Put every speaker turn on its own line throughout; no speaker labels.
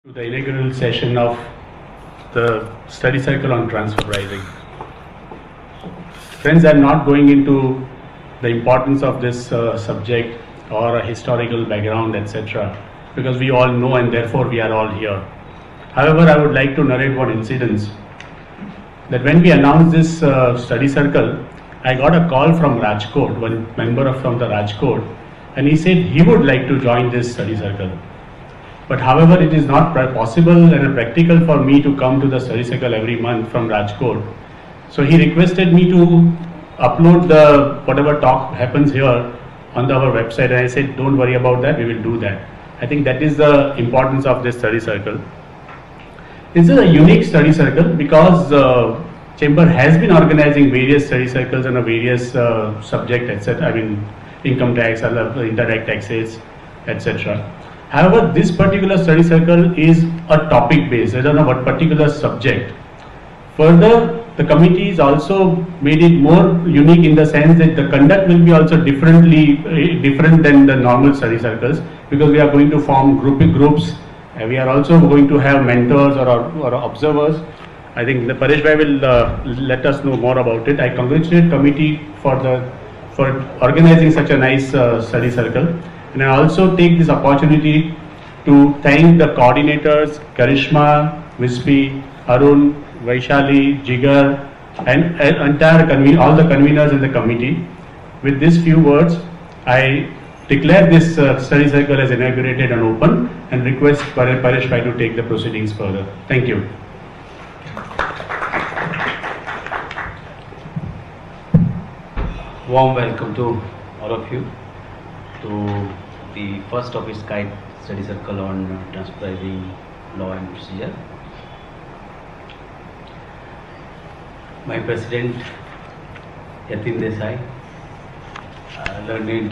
To the inaugural session of the study circle on transfer pricing. Friends, I'm not going into the importance of this subject or a historical background, etc., because we all know and therefore we are all here. However, I would like to narrate one incident that when we announced this study circle, I got a call from Rajkot, one member from the Rajkot, and he said he would like to join this study circle. But however, it is not possible and practical for me to come to the study circle every month from Rajkot. So he requested me to upload the whatever talk happens here on our website, and I said, don't worry about that, we will do that. I think that is the importance of this study circle. This is a unique study circle because Chamber has been organizing various study circles on a various subject, etc. I mean, income tax, indirect taxes, etc. However, this particular study circle is a topic based. I don't know what particular subject. Further, the committee is also made it more unique in the sense that the conduct will be also different than the normal study circles, because we are going to form groups. We are also going to have mentors or observers. I think the Paresh Bhai will let us know more about it. I congratulate committee for organizing such a nice study circle. And I also take this opportunity to thank the coordinators, Karishma, Vispi, Arun, Vaishali, Jigar, and all the conveners in the committee. With these few words, I declare this study circle as inaugurated and open, and request Paresh Bhai to take the proceedings further. Thank you.
Warm welcome to all of you to the first of its kind study circle on transfer pricing law and procedure. My president Yatin Desai, learned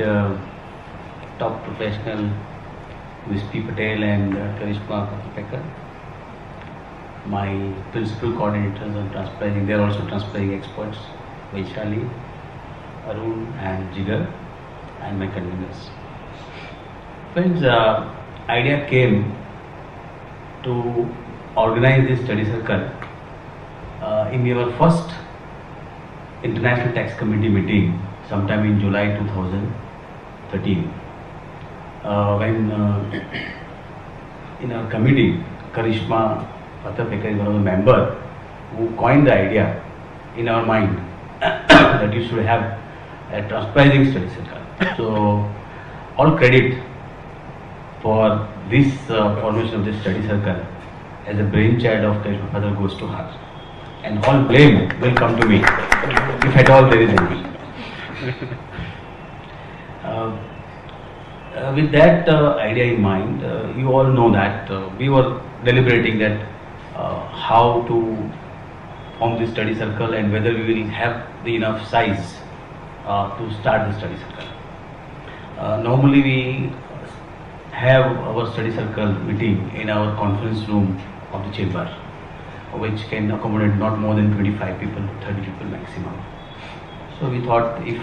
top professional Vispi Patel and Karishma Kapekar, my principal coordinators on transfer pricing. They are also transfer pricing experts, Vaishali, Arun and Jigar, and my conveners. Friends, idea came to organize this study circle in our first International Tax Committee meeting sometime in July 2013, when in our committee, Karishma Patapekar is one of the members who coined the idea in our mind that you should have a transfer pricing study circle. So all credit for this formation of this study circle as a brainchild of Karishma Patel goes to her, and all blame will come to me if at all there is any. With that idea in mind, you all know that we were deliberating that how to form this study circle and whether we will have the enough size to start the study circle. Normally we have our study circle meeting in our conference room of the chamber, which can accommodate not more than 25 people, 30 people maximum. So we thought if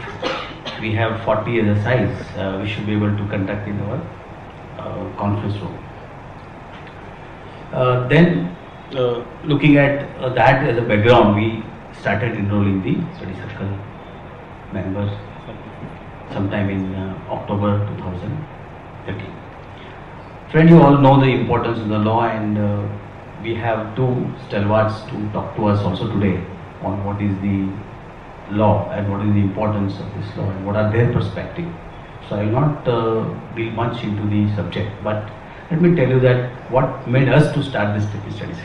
we have 40 as a size, we should be able to conduct in our conference room. Then looking at that as a background, we started enrolling the study circle members sometime in October 2013. Friend, you all know the importance of the law, and we have two stalwarts to talk to us also today on what is the law and what is the importance of this law and what are their perspective. So I will not be much into the subject, but let me tell you that what made us to start this study circle.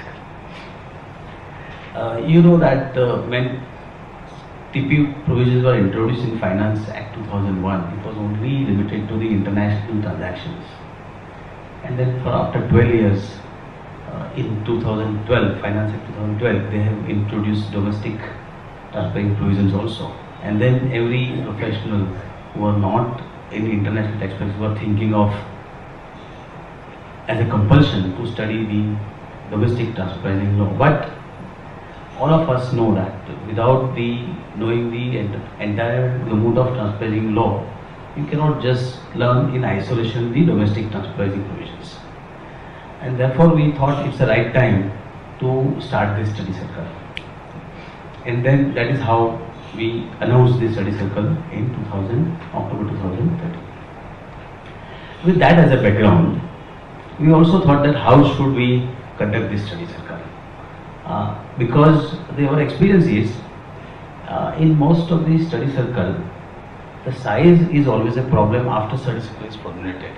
You know that when TP provisions were introduced in Finance Act 2001, it was only limited to the international transactions. And then for after 12 years, in 2012, Finance Act 2012, they have introduced domestic transferring provisions also. And then every professional who are not in international tax practice were thinking of as a compulsion to study the domestic transfer pricing law. But all of us know that without knowing the entire gamut of transfer pricing law, you cannot just learn in isolation the domestic transfer pricing provisions. and therefore we thought it's the right time to start this study circle. And then that is how we announced this study circle in October 2013. With that as a background, we also thought that how should we conduct this study circle? Because our experience is in most of these study circle, the size is always a problem after study circle is formulated.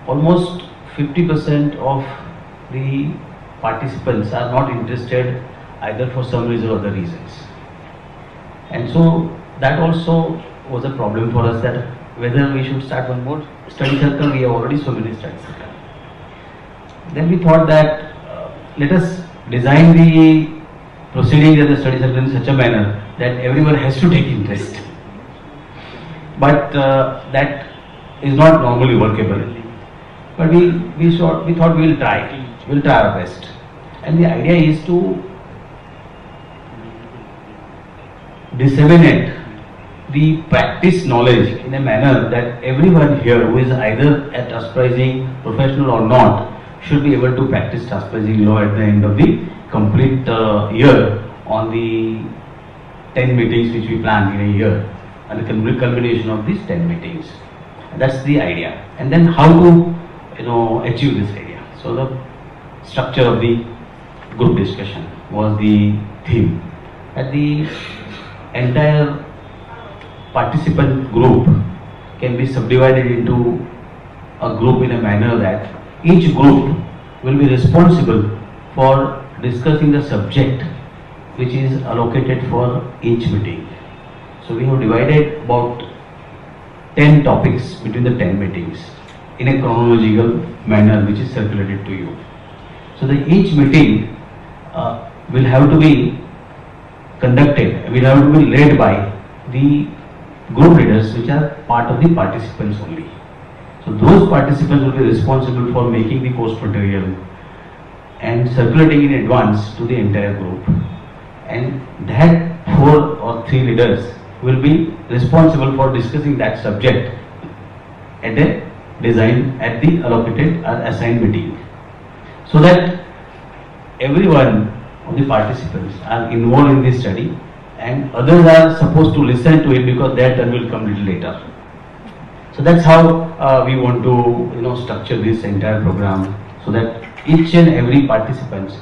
Almost 50% of the participants are not interested either for some reason or other reasons. And so that also was a problem for us, that whether we should start one more study circle. We have already so many study circles. Then we thought that let us design the proceedings of the study circle in such a manner that everyone has to take interest. But that is not normally workable. But we thought we'll try our best. And the idea is to disseminate the practice knowledge in a manner that everyone here who is either a task pricing professional or not should be able to practice task pricing law at the end of the complete year on the 10 meetings which we plan in a year, and the culmination of these 10 meetings. And that's the idea. And then how to achieve this idea. So the structure of the group discussion was the theme. At the entire participant group can be subdivided into a group in a manner that each group will be responsible for discussing the subject which is allocated for each meeting. So we have divided about 10 topics between the 10 meetings in a chronological manner which is circulated to you. So each meeting will have to be conducted, will have to be led by the group leaders which are part of the participants only. So those participants will be responsible for making the course material and circulating in advance to the entire group. And that 4 or 3 leaders will be responsible for discussing that subject at the allocated or assigned meeting. So that everyone of the participants are involved in this study, and others are supposed to listen to it because their turn will come little later. So that's how we want to structure this entire program, so that each and every participant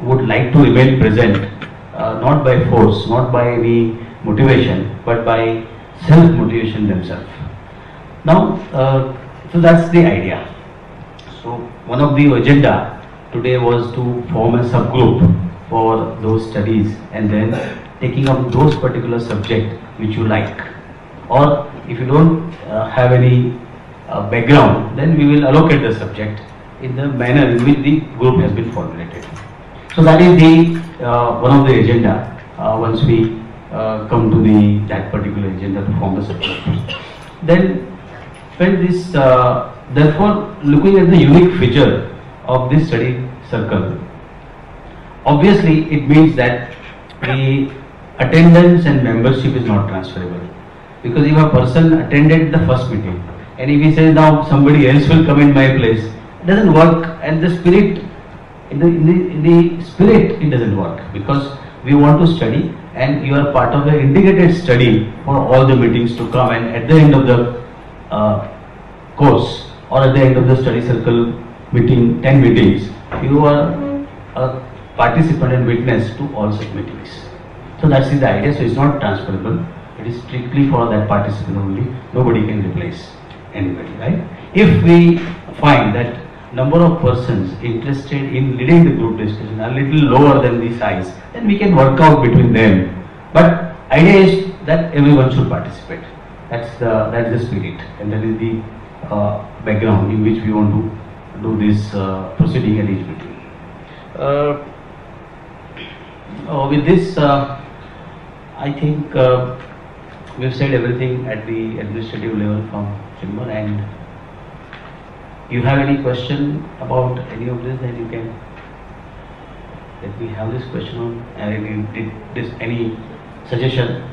would like to remain present, not by force, not by any motivation, but by self-motivation themselves. Now, so that's the idea. So one of the agenda today was to form a subgroup for those studies, and then taking up those particular subject which you like, or if you don't have any background, then we will allocate the subject in the manner in which the group has been formulated. So that is the one of the agenda once we come to that particular agenda to form the subject. Then when this therefore looking at the unique feature of this study circle, obviously it means that the attendance and membership is not transferable, because if a person attended the first meeting and if he says now somebody else will come in my place, it doesn't work. And the spirit in the spirit it doesn't work, because we want to study and you are part of the integrated study for all the meetings to come, and at the end of the course or at the end of the study circle meeting, 10 meetings, you are a participant and witness to all such meetings. So that's the idea. So it's not transferable. It is strictly for that participant only. Nobody can replace anybody, right? If we find that number of persons interested in leading the group discussion are little lower than the size, then we can work out between them. But idea is that everyone should participate. That's the spirit, and that is the background in which we want to do this proceeding at each meeting. With this, I think we've said everything at the administrative level from Chamber. And you have any question about any of this, then you can let me have this question on, any suggestion.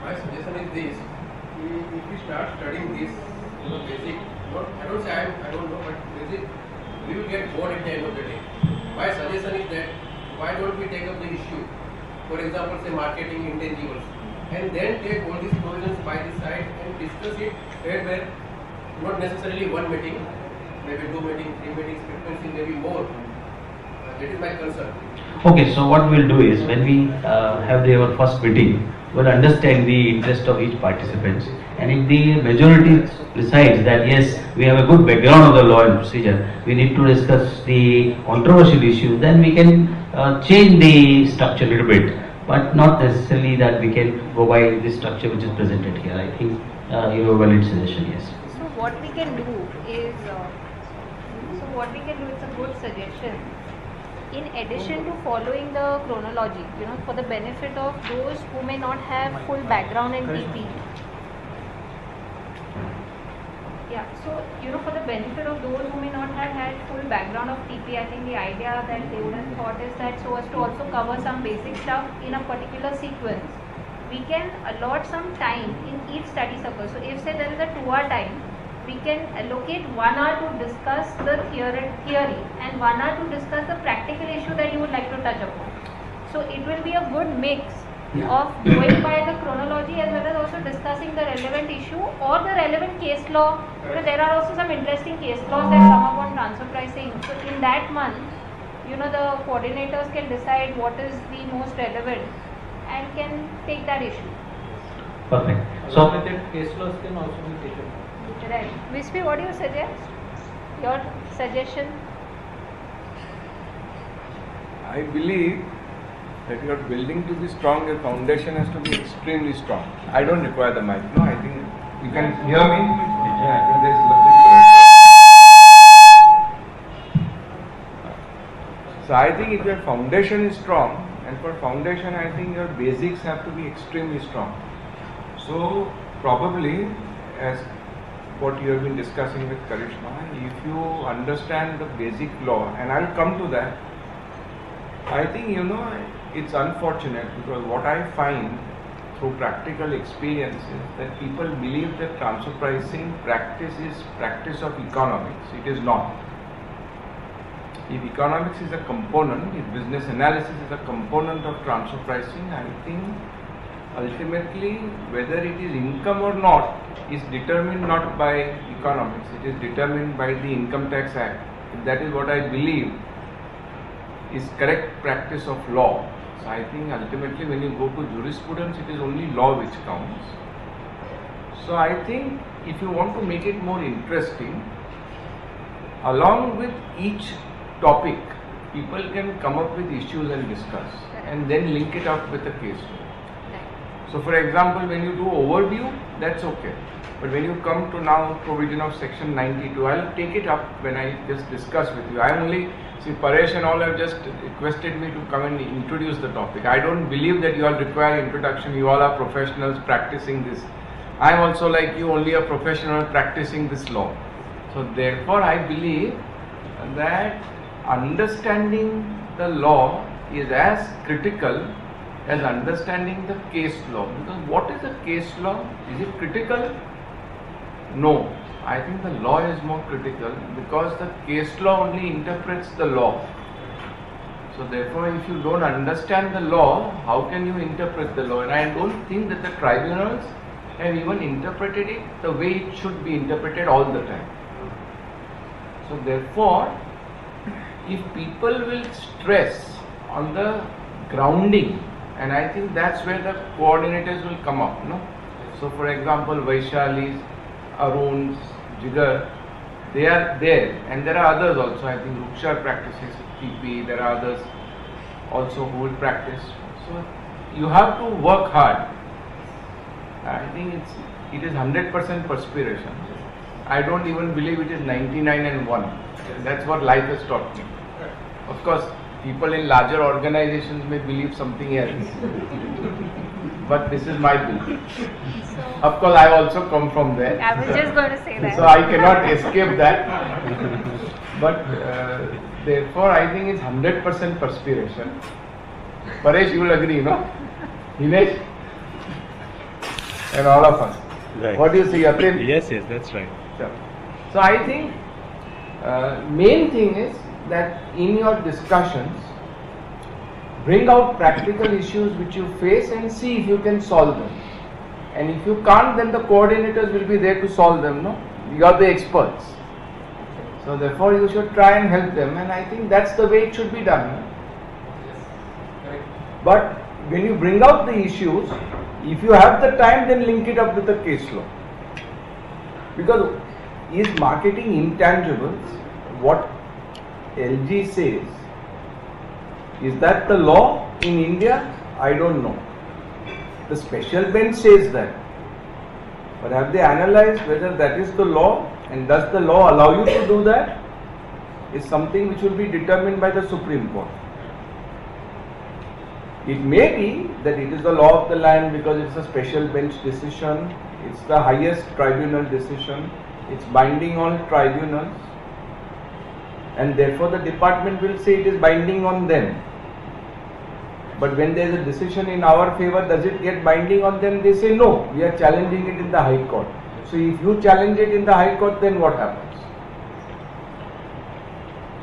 My suggestion is this: if we start studying this, basic, not don't say I don't know, but we will get bored at the end of the day. My suggestion is that why don't we take up the issue, for example, say marketing intangibles, and then take all these provisions by the side and discuss it where not necessarily one meeting, maybe 2 meetings, 3 meetings, frequency maybe more. That is my concern.
Okay, so what we'll do is when we have our first meeting, we'll understand the interest of each participant, and if the majority decides that yes, we have a good background of the law and procedure, we need to discuss the controversial issue, then we can change the structure a little bit, but not necessarily that we can go by the structure which is presented here. I think you have a valid suggestion, yes.
So what we can do is, it's a good suggestion. In addition to following the chronology, for the benefit of those who may not have full background in TP. Yeah, so for the benefit of those who may not have had full background of TP, I think the idea that they would have thought is that so as to also cover some basic stuff in a particular sequence, we can allot some time in each study circle. So if say there is a 2-hour time, we can allocate 1 hour to discuss the theory and 1 hour to discuss the practical issue that you would like to touch upon. So it will be a good mix of going by the chronology as well as also discussing the relevant issue or the relevant case law. There are also some interesting case laws that come up on transfer pricing. So in that month, the coordinators can decide what is the most relevant and can take that issue.
Perfect. So
case laws can also be taken.
Right. Vispi, what do you suggest? Your suggestion?
I believe that your building to be strong, your foundation has to be extremely strong. I don't require the mic. No, I think you can hear me. Yeah, I think there's lovely. So I think if your foundation is strong, and for foundation, I think your basics have to be extremely strong. So probably, as what you have been discussing with Karishma, if you understand the basic law, and I'll come to that, I think it's unfortunate because what I find through practical experience is that people believe that transfer pricing practice is practice of economics. It is not. If economics is a component, if business analysis is a component of transfer pricing, I think ultimately whether it is income or not is determined not by economics, it is determined by the Income Tax Act. That is what I believe is correct practice of law. So I think ultimately when you go to jurisprudence, it is only law which counts. So I think if you want to make it more interesting, along with each topic, people can come up with issues and discuss and then link it up with a case law. So for example, when you do overview, that's okay. But when you come to now provision of section 92, I'll take it up when I just discuss with you. I only, see Paresh and all have just requested me to come and introduce the topic. I don't believe that you all require introduction. You all are professionals practicing this. I am also like you, only a professional practicing this law. So therefore I believe that understanding the law is as critical as understanding the case law. Because what is a case law? Is it critical? No. I think the law is more critical because the case law only interprets the law. So therefore if you don't understand the law, how can you interpret the law? And I don't think that the tribunals have even interpreted it the way it should be interpreted all the time. So therefore, if people will stress on the grounding, and I think that's where the coordinators will come up, no? So for example, Vaishali's, Arun's, Jigar, they are there, and there are others also. I think Ruksha practices TP, there are others also who will practice. So you have to work hard. I think it is 100% perspiration. I don't even believe it is 99 and 1. That's what life has taught me. Of course, people in larger organizations may believe something else. But this is my belief.
So,
of course, I also come from there.
I was just going to say that.
So I cannot escape that. But therefore, I think it's 100% perspiration. Paresh, you will agree, no? Hinesh? And all of us.
Right.
What do you see, Atin?
Yes, that's right.
Sure. So I think main thing is that in your discussions, bring out practical issues which you face and see if you can solve them. And if you can't, then the coordinators will be there to solve them. No, you are the experts. So therefore, you should try and help them. And I think that's the way it should be done. No? But when you bring out the issues, if you have the time, then link it up with the case law. Because is marketing intangibles what LG says? Is that the law in India? I don't know. The special bench says that. But have they analyzed whether that is the law, and does the law allow you to do that? Is something which will be determined by the Supreme Court. It may be that it is the law of the land because it's a special bench decision, it's the highest tribunal decision, it's binding on tribunals, and therefore the department will say it is binding on them. But when there is a decision in our favor, does it get binding on them? They say no, we are challenging it in the High Court. So if you challenge it in the High Court, then what happens?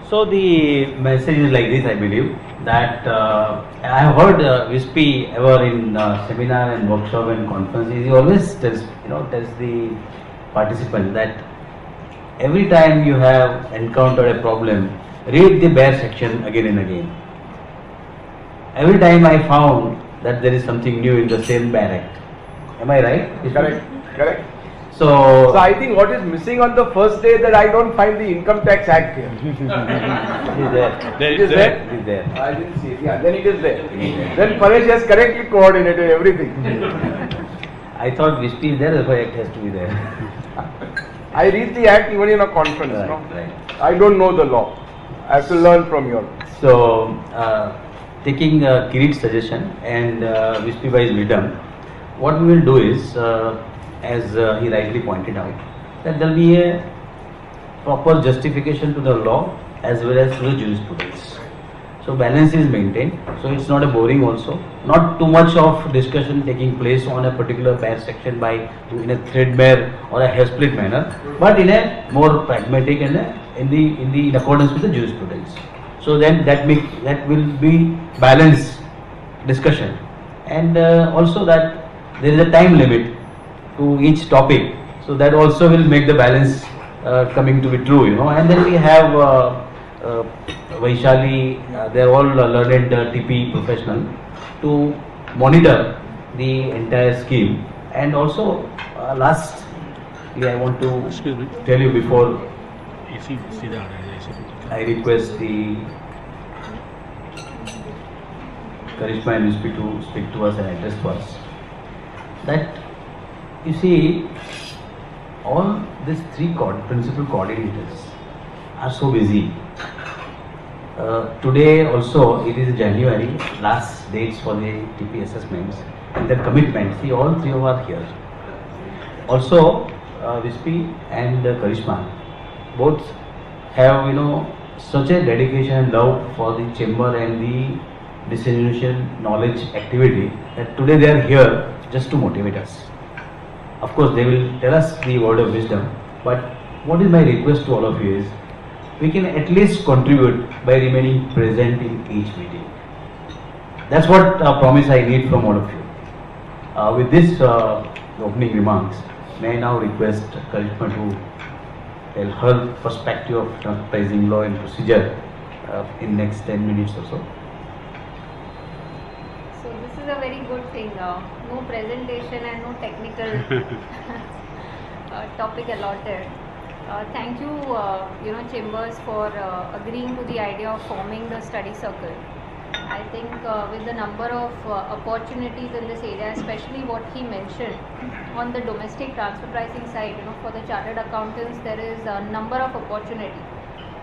So the message is like this, I believe, that I have heard Wispy ever in seminar and workshop and conferences. He always tells the participants that every time you have encountered a problem, read the bare section again and again. Every time I found that there is something new in the same bare act. Am I right?
Correct.
So
I think what is missing on the first day that I don't find the Income Tax Act here.
it is there.
It is there?
It is there.
I didn't see it. Yeah, then it is there. Then Paresh has correctly coordinated everything.
I thought Wispy is there, therefore act has to be there.
I read the Act even in a conference. No?
Right.
I don't know the law. I have to learn from you all.
So, taking Kirit's suggestion and Wispy by his wisdom, what we will do is, as he rightly pointed out, that there will be a proper justification to the law as well as to the jurisprudence. So balance is maintained. So it's not a boring also. Not too much of discussion taking place on a particular bare section in a threadbare or a hair split manner, but in a more pragmatic and in accordance with the jurisprudence. So then that will be balanced discussion, and also that there is a time limit to each topic. So that also will make the balance coming to be true, And then we have Vaishali, they are all learned TP professional to monitor the entire scheme. And also lastly, I want to tell you before I request the Karishma and Wispy to speak to us and address to us, that you see, all these three principal coordinators are so busy. Today also, it is January, last dates for the TP assessments and the commitment. See, all three of us are here. Also, Wispy and Karishma both have, such a dedication and love for the chamber and the dissemination knowledge activity that today they are here just to motivate us. Of course, they will tell us the word of wisdom, but what is my request to all of you is, we can at least contribute by remaining present in each meeting. That's what promise I need from all of you. With this opening remarks, may I now request Karishma to tell her perspective of pricing law and procedure in next 10 minutes or so.
So this is a very good thing. No presentation and no technical topic allotted. Thank you, Chambers, for agreeing to the idea of forming the study circle. I think with the number of opportunities in this area, especially what he mentioned on the domestic transfer pricing side, for the chartered accountants, there is a number of opportunity.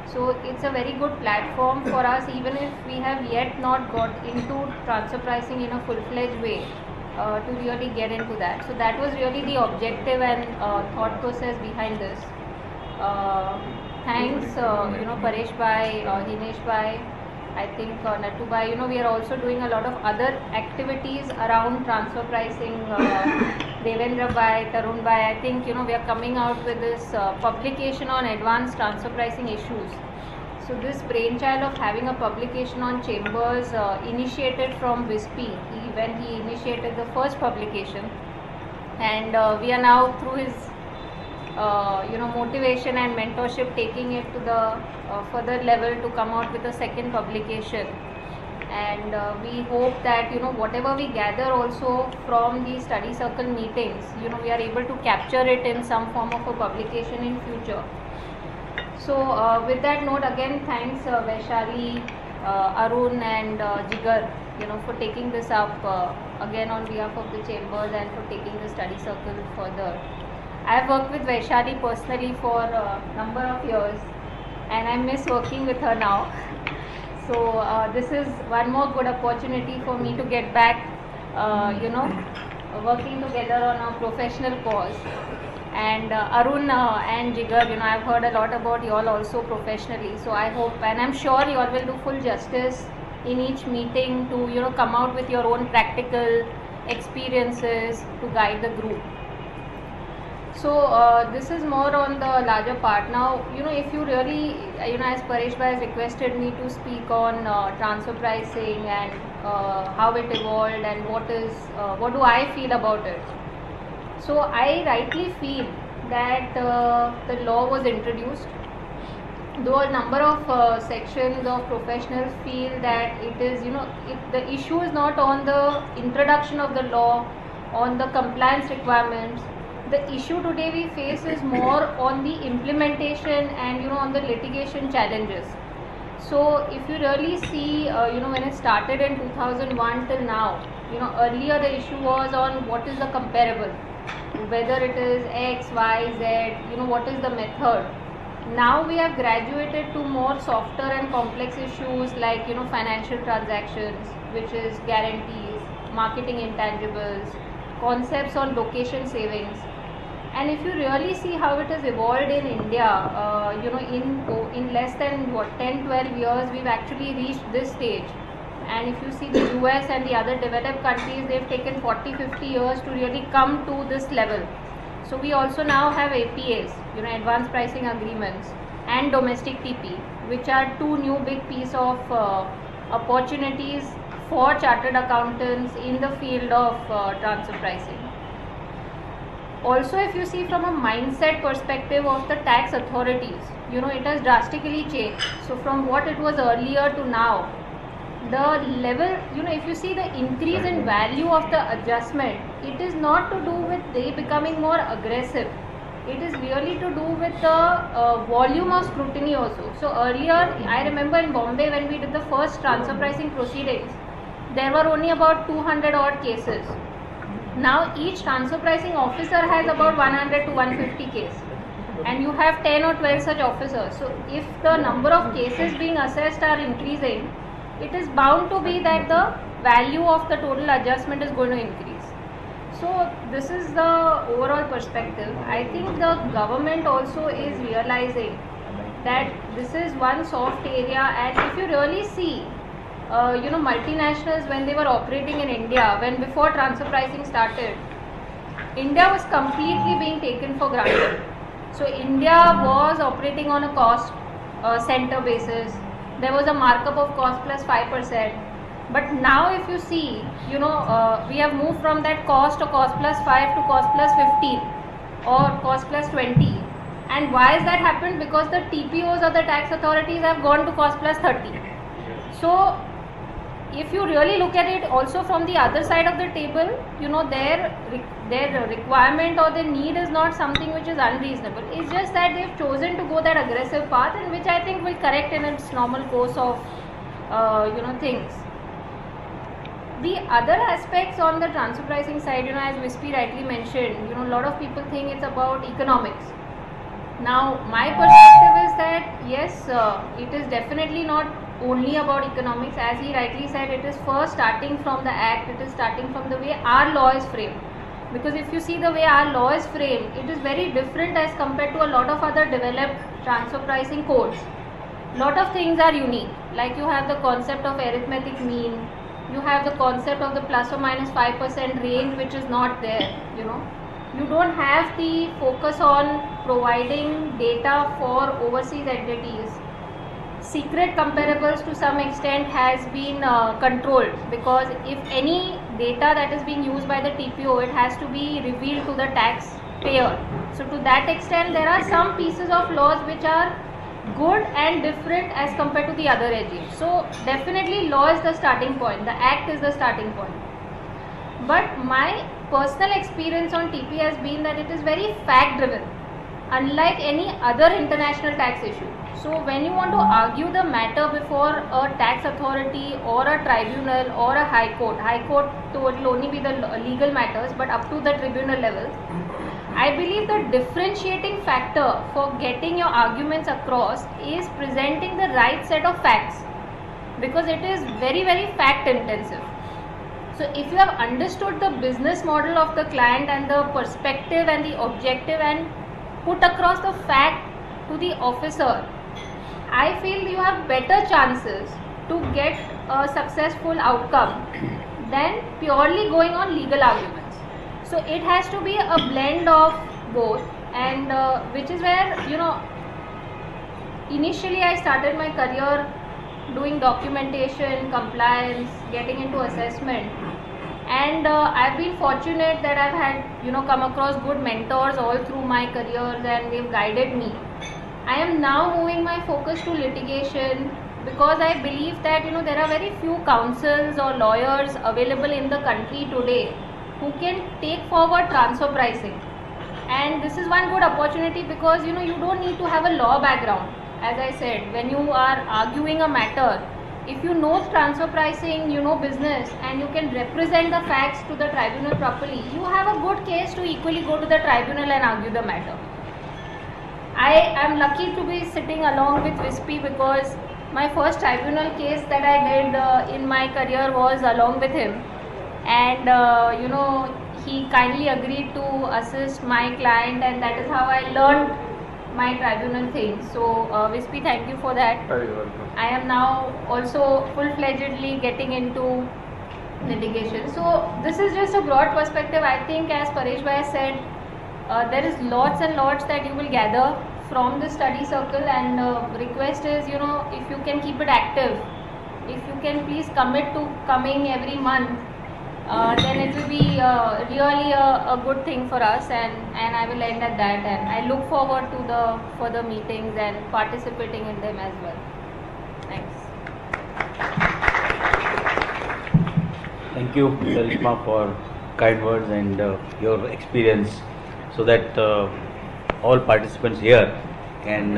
So it's a very good platform for us, even if we have yet not got into transfer pricing in a full-fledged way, to really get into that. So that was really the objective and thought process behind this. Thanks, Paresh Bhai, Hinesh Bhai, I think Nattu Bhai, we are also doing a lot of other activities around transfer pricing Devendra Bhai, Tarun Bhai, I think we are coming out with this publication on advanced transfer pricing issues. So this brainchild of having a publication on chambers initiated from WISPy when he initiated the first publication, and we are now through his motivation and mentorship taking it to the further level to come out with a second publication. And we hope that whatever we gather also from the study circle meetings, we are able to capture it in some form of a publication in future. So with that note, again thanks Vaishali, Arun and Jigar for taking this up again on behalf of the chambers and for taking the study circle further. I have worked with Vaishali personally for a number of years and I miss working with her now. So this is one more good opportunity for me to get back, working together on a professional cause. And Arun and Jigar, I've heard a lot about you all also professionally. So I hope, and I'm sure you all will do full justice in each meeting to come out with your own practical experiences to guide the group. So this is more on the larger part. Now, if you really, as Paresh Bhai has requested me to speak on transfer pricing and how it evolved and what do I feel about it. So I rightly feel that the law was introduced, though a number of sections of professionals feel that it is, the issue is not on the introduction of the law, on the compliance requirements. The issue today we face is more on the implementation and on the litigation challenges. So if you really see, when it started in 2001 till now, earlier the issue was on what is the comparable, whether it is X, Y, Z, what is the method. Now we have graduated to more softer and complex issues like financial transactions, which is guarantees, marketing intangibles, concepts on location savings. And if you really see how it has evolved in India, in less than 10-12 years, we've actually reached this stage. And if you see the US and the other developed countries, they've taken 40-50 years to really come to this level. So we also now have APAs, advanced pricing agreements, and domestic TP, which are two new big piece of opportunities for chartered accountants in the field of transfer pricing. Also, if you see from a mindset perspective of the tax authorities, it has drastically changed. So from what it was earlier to now, the level, if you see the increase in value of the adjustment, it is not to do with they becoming more aggressive. It is really to do with the volume of scrutiny also. So earlier, I remember in Bombay when we did the first transfer pricing proceedings, there were only about 200 odd cases. Now each transfer pricing officer has about 100 to 150 cases, and you have 10 or 12 such officers. So if the number of cases being assessed are increasing, it is bound to be that the value of the total adjustment is going to increase. So this is the overall perspective. I think the government also is realizing that this is one soft area, and if you really see multinationals when they were operating in India, when before transfer pricing started, India was completely being taken for granted. So India was operating on a cost center basis. There was a markup of cost plus 5%. But now if you see, we have moved from that cost to cost plus 5 to cost plus 15 or cost plus 20. And why has that happened? Because the TPOs or the tax authorities have gone to cost plus 30. So if you really look at it also from the other side of the table, their requirement or their need is not something which is unreasonable. It's just that they've chosen to go that aggressive path, and which I think will correct in its normal course of things. The other aspects on the transfer pricing side, as WISPy rightly mentioned, a lot of people think it's about economics. Now my perspective is that yes, it is definitely not only about economics. As he rightly said, it is first starting from the act, it is starting from the way our law is framed. Because if you see the way our law is framed, it is very different as compared to a lot of other developed transfer pricing codes. Lot of things are unique, like you have the concept of arithmetic mean, You have the concept of the plus or minus 5% range, which is not there. You don't have the focus on providing data for overseas entities. Secret comparables to some extent has been controlled, because if any data that is being used by the TPO, it has to be revealed to the taxpayer. So to that extent, there are some pieces of laws which are good and different as compared to the other regimes. So definitely law is the starting point, the act is the starting point. But my personal experience on TP has been that it is very fact driven, unlike any other international tax issue. So when you want to argue the matter before a tax authority or a tribunal or a high court will only be the legal matters, but up to the tribunal level, I believe the differentiating factor for getting your arguments across is presenting the right set of facts, because it is very, very fact intensive. So if you have understood the business model of the client and the perspective and the objective and put across the fact to the officer, I feel you have better chances to get a successful outcome than purely going on legal arguments. So it has to be a blend of both, and which is where, initially I started my career doing documentation, compliance, getting into assessment, and I've been fortunate that I've had come across good mentors all through my careers, and they've guided me. I am now moving my focus to litigation, because I believe that there are very few counsels or lawyers available in the country today who can take forward transfer pricing, and this is one good opportunity, because you don't need to have a law background. As I said, when you are arguing a matter, if you know transfer pricing, you know business, and you can represent the facts to the tribunal properly, you have a good case to equally go to the tribunal and argue the matter. I am lucky to be sitting along with Wispy, because my first tribunal case that I did in my career was along with him, and he kindly agreed to assist my client, and that is how I learned my tribunal things. So Wispy, thank you for that.
Very welcome.
I am now also full-fledgedly getting into litigation. So this is just a broad perspective. I think, as Paresh Bhai said, there is lots and lots that you will gather from the study circle, and request is, if you can keep it active, if you can please commit to coming every month, then it will be really a good thing for us, and I will end at that, and I look forward to the further meetings and participating in them as well. Thanks.
Thank you, Karishma, for kind words and your experience, so that all participants here can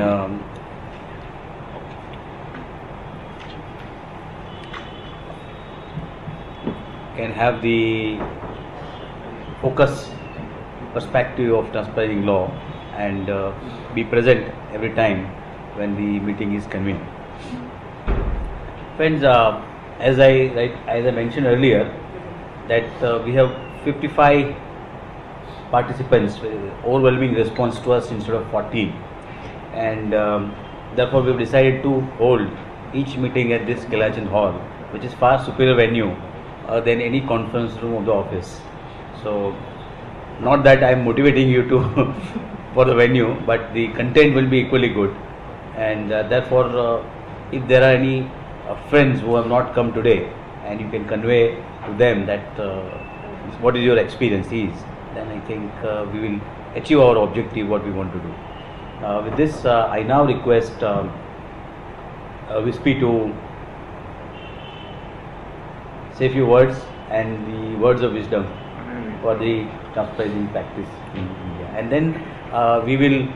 have the focus perspective of transcribing law, and be present every time when the meeting is convened. Friends, as I mentioned earlier, that we have 55 participants, overwhelming response to us instead of 14, and therefore we have decided to hold each meeting at this Kalachan Hall, which is far superior venue than any conference room of the office. So, not that I am motivating you to for the venue, but the content will be equally good, and therefore if there are any friends who have not come today, and you can convey to them that what is your experience is, then I think we will achieve our objective, what we want to do. With this, I now request Wispy to say a few words and the words of wisdom for the transcribing practice in India, and then we will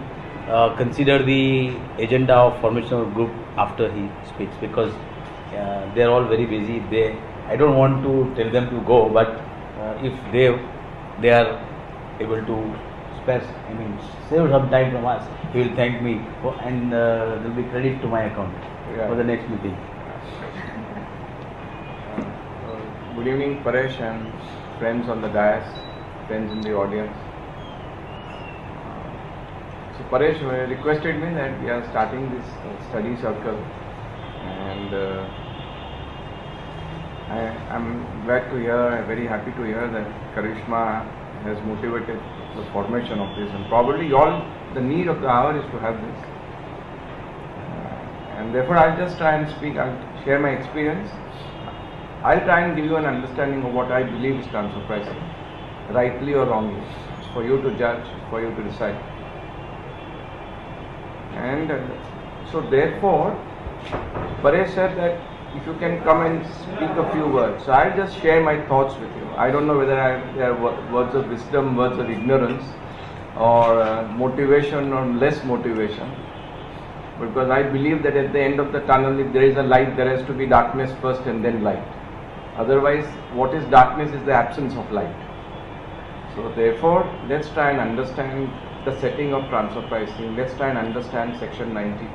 consider the agenda of formation of group after he speaks, because they are all very busy. I don't want to tell them to go, but if they are able to save some time from us, he will thank me, and there will be credit to my account for the next meeting.
Good evening, Paresh and friends on the dais, friends in the audience. So Paresh requested me that we are starting this study circle, and I'm glad to hear, I'm very happy to hear that Karishma has motivated the formation of this, and probably all the need of the hour is to have this. And therefore I'll just try and speak, I'll share my experience. I'll try and give you an understanding of what I believe is transfer pricing, rightly or wrongly. It's for you to judge, it's for you to decide. And so therefore, Paresh said that if you can come and speak a few words. So I'll just share my thoughts with you. I don't know whether they are words of wisdom, words of ignorance, or motivation or less motivation. Because I believe that at the end of the tunnel, if there is a light, there has to be darkness first and then light. Otherwise, what is darkness is the absence of light. So therefore, let's try and understand the setting of transfer pricing. Let's try and understand section 92.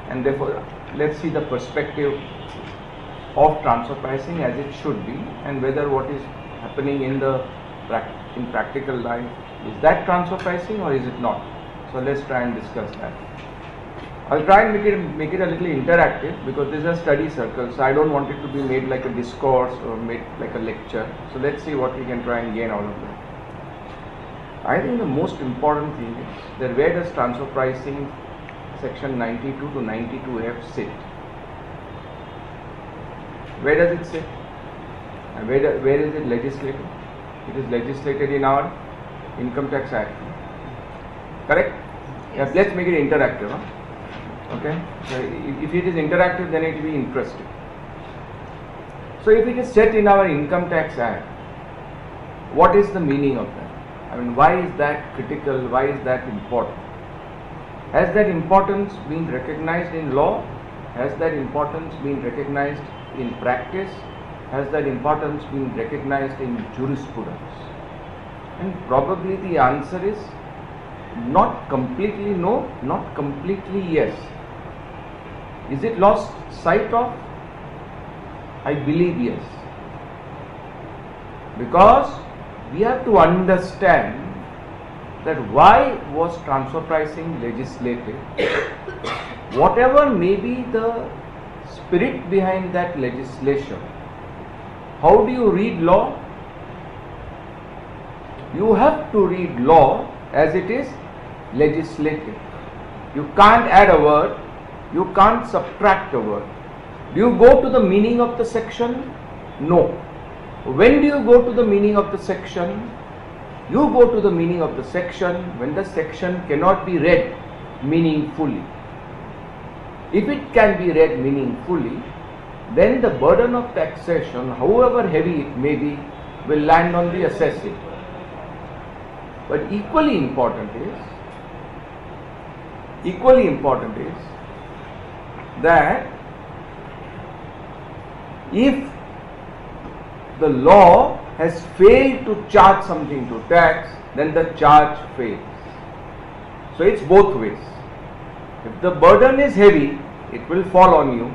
And therefore, let's see the perspective of transfer pricing as it should be, and whether what is happening in practical life, is that transfer pricing or is it not? So let's try and discuss that. I'll try and make it a little interactive, because this is a study circle, so I don't want it to be made like a discourse or made like a lecture. So let's see what we can try and gain out of that. I think the most important thing is that where does transfer pricing section 92 to 92F sit? Where does it sit? And where is it legislated? It is legislated in our Income Tax Act. Correct? Yes. Let's make it interactive. Huh? Okay? So if it is interactive, then it will be interesting. So if it is set in our Income Tax Act, what is the meaning of that? I mean, why is that critical? Why is that important? Has that importance been recognized in law? Has that importance been recognized in practice? Has that importance been recognized in jurisprudence? And probably the answer is not completely no, not completely yes. Is it lost sight of? I believe yes. Because we have to understand that why was transfer pricing legislated? Whatever may be the spirit behind that legislation, how do you read law? You have to read law as it is legislated. You can't add a word, you can't subtract a word. Do you go to the meaning of the section? No. When do you go to the meaning of the section? You go to the meaning of the section when the section cannot be read meaningfully. If it can be read meaningfully, then the burden of taxation, however heavy it may be, will land on the assessee. But equally important is that if the law has failed to charge something to tax, then the charge fails. So it's both ways. If the burden is heavy, it will fall on you.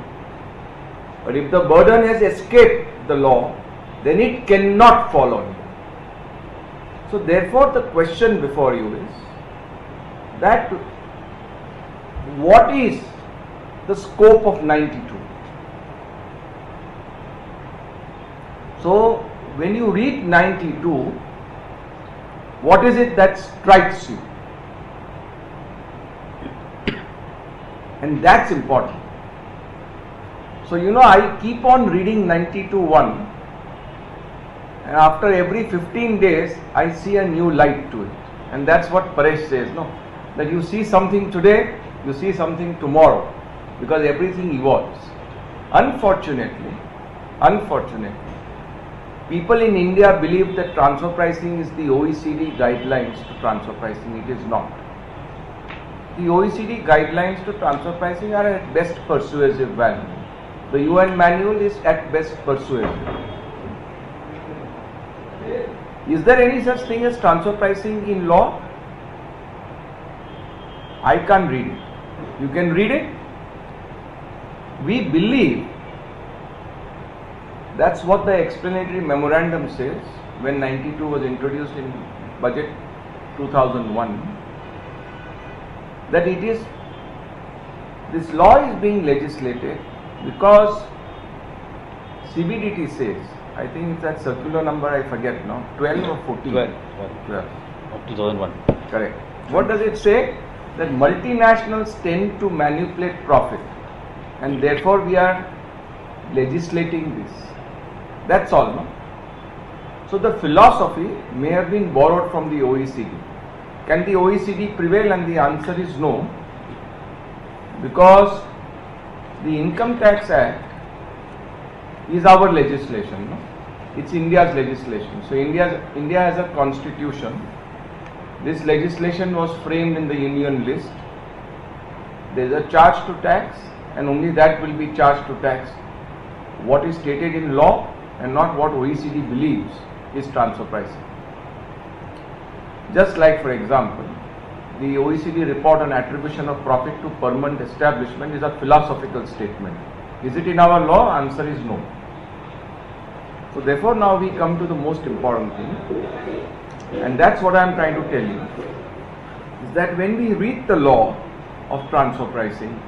But if the burden has escaped the law, then it cannot fall on you. So therefore the question before you is that what is the scope of 92? So when you read 92, what is it that strikes you? And that's important. So I keep on reading 92.1, and after every 15 days I see a new light to it. And that's what Paresh says, no? That you see something today, you see something tomorrow, because everything evolves. Unfortunately, people in India believe that transfer pricing is the OECD guidelines to transfer pricing. It is not. The OECD guidelines to transfer pricing are at best persuasive value. The UN manual is at best persuasive. Is there any such thing as transfer pricing in law? I can't read it. You can read it? We believe that's what the explanatory memorandum says when 92 was introduced in budget 2001, that this law is being legislated because CBDT says, I think it's that circular number, I forget now, 12 or 14?
12.
12.
Of 2001.
Correct. What does it say? That multinationals tend to manipulate profit, and therefore we are legislating this. That's all, no? So the philosophy may have been borrowed from the OECD. Can the OECD prevail? And the answer is no, because the Income Tax Act is our legislation, no? It's India's legislation. So India has a constitution. This legislation was framed in the Union list. There is a charge to tax, and only that will be charged to tax what is stated in law and not what OECD believes is transfer pricing. Just like, for example, the OECD report on attribution of profit to permanent establishment is a philosophical statement. Is it in our law? Answer is no. So therefore now we come to the most important thing, and that's what I am trying to tell you, is that when we read the law of transfer pricing,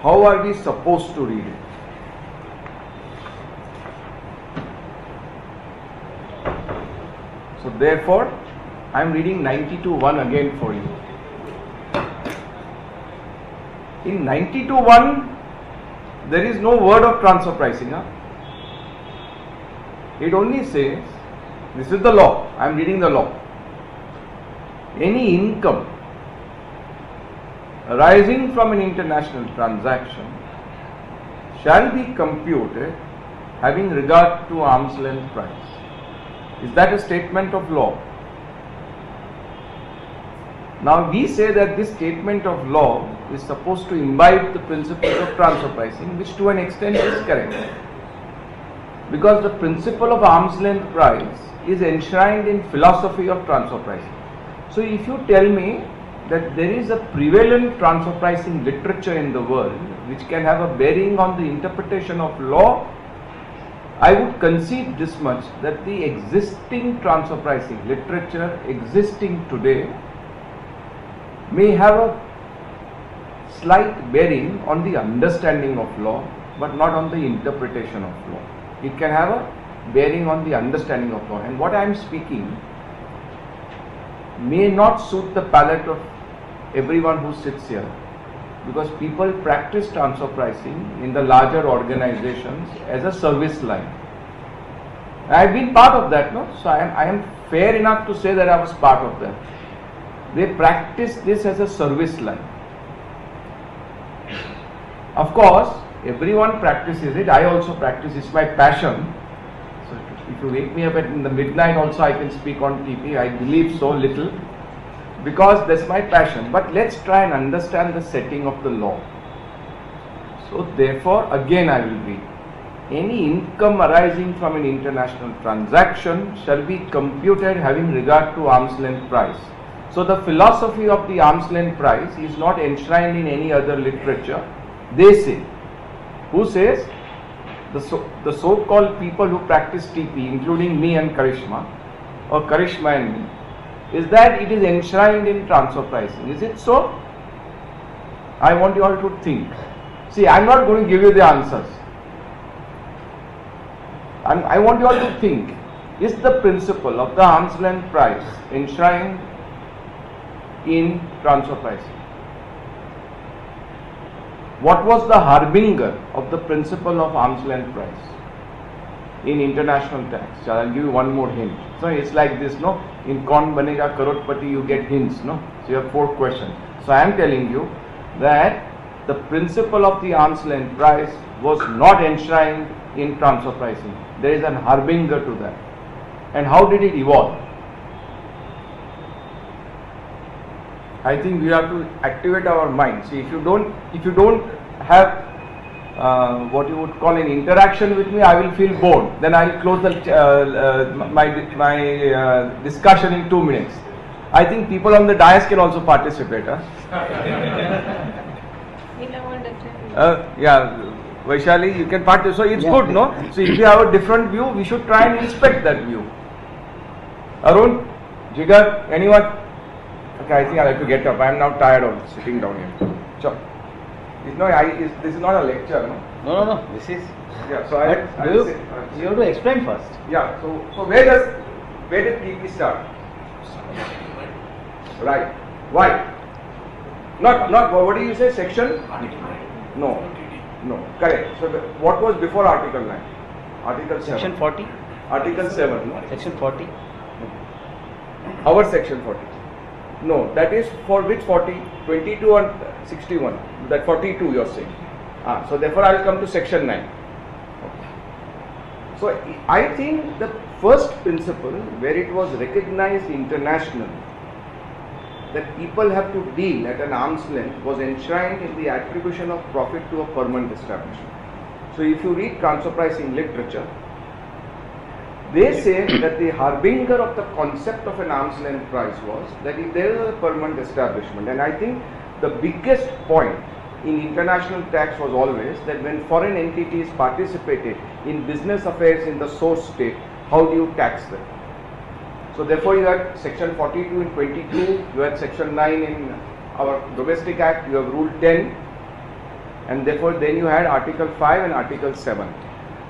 how are we supposed to read it? So therefore, I am reading 92.1 again for you. In 92.1, there is no word of transfer pricing. It only says, this is the law, I am reading the law. Any income arising from an international transaction shall be computed having regard to arm's length price. Is that a statement of law? Now we say that this statement of law is supposed to imbibe the principles of transfer pricing, which to an extent is correct. Because the principle of arm's length price is enshrined in philosophy of transfer pricing. So if you tell me that there is a prevalent transfer pricing literature in the world which can have a bearing on the interpretation of law, I would concede this much, that the existing transfer pricing literature existing today may have a slight bearing on the understanding of law, but not on the interpretation of law. It can have a bearing on the understanding of law, and what I am speaking may not suit the palate of everyone who sits here, because people practice transfer pricing in the larger organizations as a service line. I have been part of that, no? So I am fair enough to say that I was part of that. They practice this as a service line. Of course, everyone practices it. I also practice. It's my passion. So if you wake me up in the midnight also, I can speak on TP. I believe so little, because that's my passion. But let's try and understand the setting of the law. So therefore, again I will read. Any income arising from an international transaction shall be computed having regard to arm's length price. So the philosophy of the arm's length price is not enshrined in any other literature. They say. Who says? The so-called people who practice TP, including me and Karishma, or Karishma and me, is that it is enshrined in transfer pricing. Is it so? I want you all to think. See, I am not going to give you the answers. I want you all to think. Is the principle of the arm's length price enshrined in transfer pricing? What was the harbinger of the principle of arm's length price in international tax? So I'll give you one more hint. So it's like this, no? In Kaun Banega Crorepati you get hints, no? So you have 4 questions. So I am telling you that the principle of the arm's length price was not enshrined in transfer pricing. There is an harbinger to that. And how did it evolve? I think we have to activate our mind. See, if you don't have what you would call an interaction with me, I will feel bored. Then I will close my discussion in 2 minutes. I think people on the dais can also participate. Yeah, Vaishali, you can participate. So it's good, no? So if you have a different view, we should try and respect that view. Arun, Jigar, anyone? Okay, I think I have to get up. I am now tired of sitting down here. Sure. This is not a lecture, no?
No. This is.
Yeah. So
But
I'll
you
say.
have to explain first.
Yeah. So where did TP start? Right. Why? Not what do you say? Section? No. Correct. So what was before Article 9? Article 7.
Section 40.
Article 7. No?
Section 40.
Our section 40. No, that is for which 40? 22 and 61. That 42 you are saying. So therefore I will come to section 9. Okay. So I think the first principle where it was recognized internationally that people have to deal at an arm's length was enshrined in the attribution of profit to a permanent establishment. So if you read transfer pricing literature, they say that the harbinger of the concept of an arm's length price was that if there is a permanent establishment, and I think the biggest point in international tax was always that when foreign entities participated in business affairs in the source state, how do you tax them? So therefore you had section 42 in 22, you had section 9 in our domestic act, you have rule 10, and therefore then you had article 5 and article 7.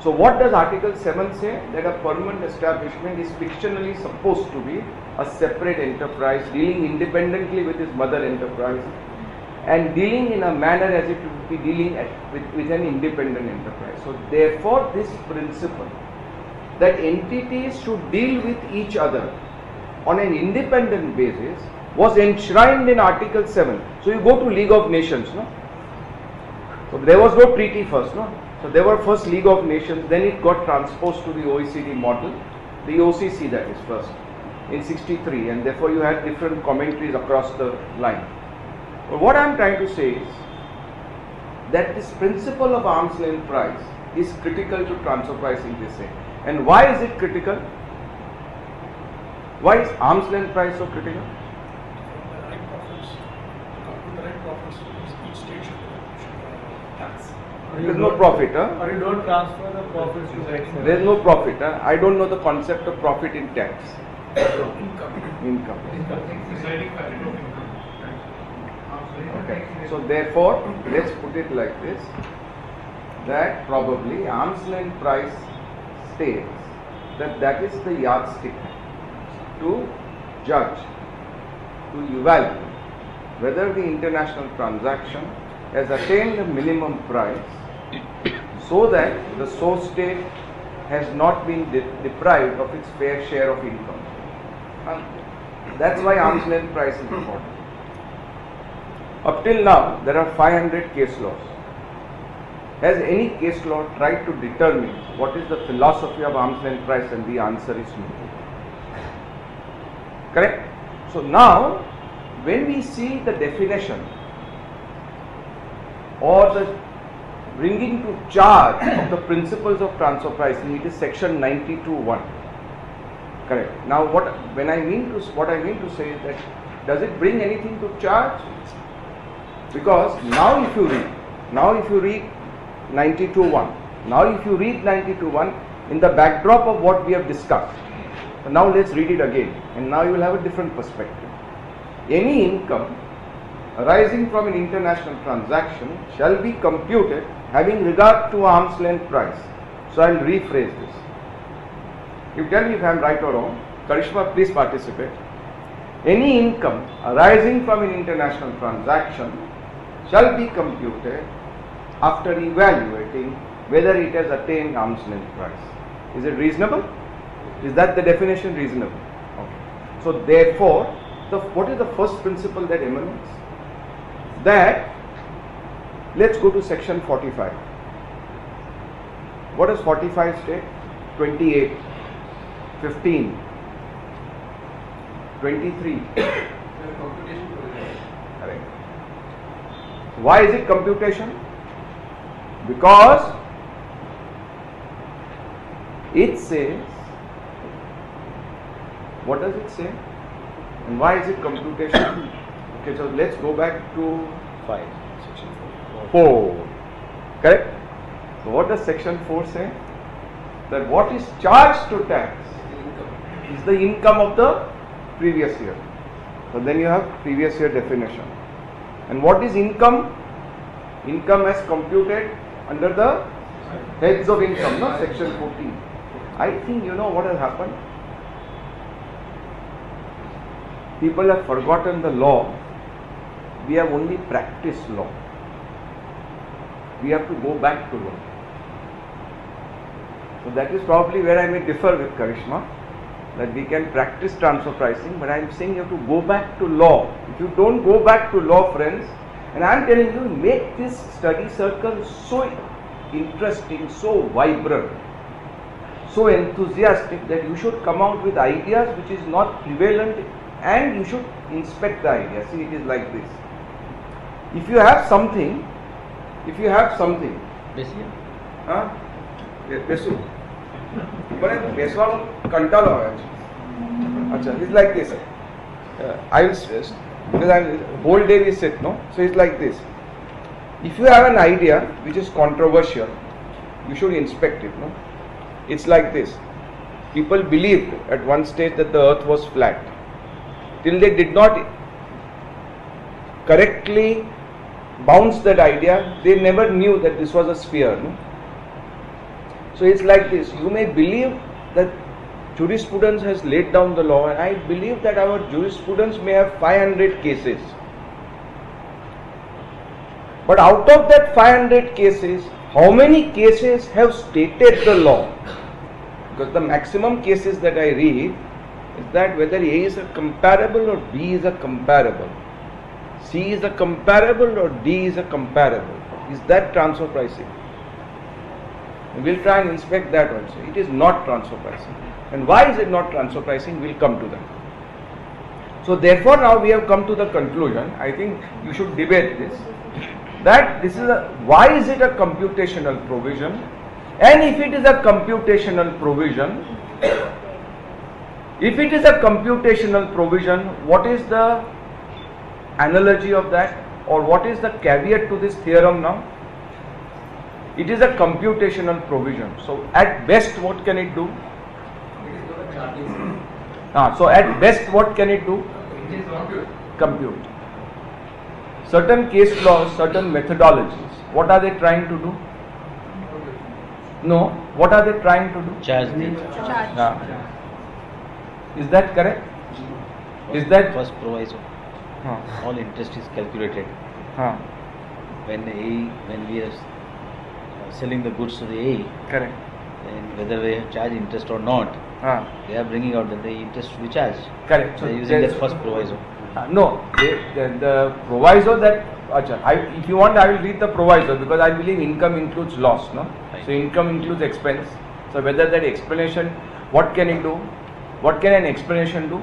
So what does article 7 say? That a permanent establishment is fictionally supposed to be a separate enterprise dealing independently with its mother enterprise and dealing in a manner as it would be dealing with an independent enterprise. So therefore this principle that entities should deal with each other on an independent basis was enshrined in article 7. So you go to League of Nations, no? So there was no treaty first, no? So there were first League of Nations, then it got transposed to the OECD model, the OCC that is first, in 63, and therefore you had different commentaries across the line. But what I am trying to say is that this principle of arm's length price is critical to transfer pricing, they say. And why is it critical? Why is arm's length price so critical? There is no profit.
Or you don't transfer the profits to the external.
There is no profit. I don't know the concept of profit in tax. Income. Okay. So therefore, let's put it like this, that probably arm's length price states that is the yardstick to judge, to evaluate whether the international transaction has attained the minimum price so that the source state has not been deprived of its fair share of income. And that's why arm's length price is important. Up till now, there are 500 case laws. Has any case law tried to determine what is the philosophy of arm's length price? And the answer is no. Correct? So now, when we see the definition or the bringing to charge of the principles of transfer pricing, it is section 92(1). Correct. Now, what I mean to say is that does it bring anything to charge? Because now if you read 92(1), now if you read 92(1) in the backdrop of what we have discussed, so now let's read it again, and now you will have a different perspective. Any income arising from an international transaction shall be computed having regard to arm's length price. So I will rephrase this. You tell me if I am right or wrong. Karishma, please participate. Any income arising from an international transaction shall be computed after evaluating whether it has attained arm's length price. Is it reasonable? Is that the definition reasonable? Okay. So therefore, what is the first principle that emanates? That, let's go to section 45. What does 45 state? 28, 15, 23. Correct. Why is it computation? Because it says, what does it say? And why is it computation? Okay, so let's go back to
5.
4. Correct? So what does section 4 say? That what is charged to tax is the income of the previous year. So then you have previous year definition. And what is income? Income as computed under the heads of income, no? Section 14. I think you know what has happened. People have forgotten the law. We have only practiced law. We have to go back to law. So that is probably where I may differ with Karishma, that we can practice transfer pricing, but I am saying you have to go back to law. If you don't go back to law, friends, and I am telling you, make this study circle so interesting, so vibrant, so enthusiastic that you should come out with ideas which is not prevalent, and you should inspect the idea. See, it is like this. If you have something, huh? Besu. But Beswal Kantala. It's like this. I will stress because whole day we sit, no? So it's like this. If you have an idea which is controversial, you should inspect it, no? It's like this. People believed at one stage that the earth was flat. Till they did not correctly bounce that idea, they never knew that this was a sphere, no? So it's like this. You may believe that jurisprudence has laid down the law, and I believe that our jurisprudence may have 500 cases. But out of that 500 cases, how many cases have stated the law? Because the maximum cases that I read is that whether A is a comparable or B is a comparable, C is a comparable or D is a comparable. Is that transfer pricing? We will try and inspect that also. It is not transfer pricing. And why is it not transfer pricing? We will come to that. So therefore now we have come to the conclusion, I think you should debate this, that this is why is it a computational provision, and if it is a computational provision, what is the analogy of that, or what is the caveat to this theorem now? It is a computational provision. So at best what can it do? So at best what can it do? Compute. Certain case laws, certain methodologies, what are they trying to do? No, what are they trying to do?
Charge the
Is that correct? Is that
first proviso. All interest is calculated. When we are selling the goods to the A,
correct?
and whether we charge interest or not, they are bringing out that the interest we charge.
Correct.
So they are using that first proviso.
No, the proviso that, if you want, I will read the proviso, because I believe income includes loss, no?
Right.
So income includes expense. So whether that explanation, what can it do? What can an explanation do?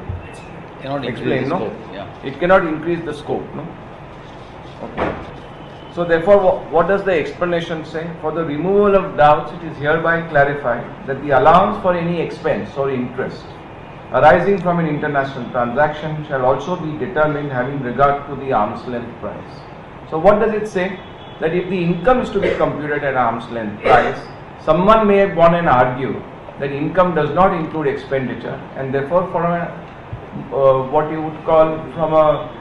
Cannot
Explain,
increase the
no?
scope. Yeah.
It cannot increase the scope, no? Okay. So therefore, what does the explanation say? For the removal of doubts, it is hereby clarified that the allowance for any expense or interest arising from an international transaction shall also be determined having regard to the arm's length price. So what does it say? That if the income is to be computed at arm's length price, someone may have gone and argue that income does not include expenditure, and therefore from a what you would call from a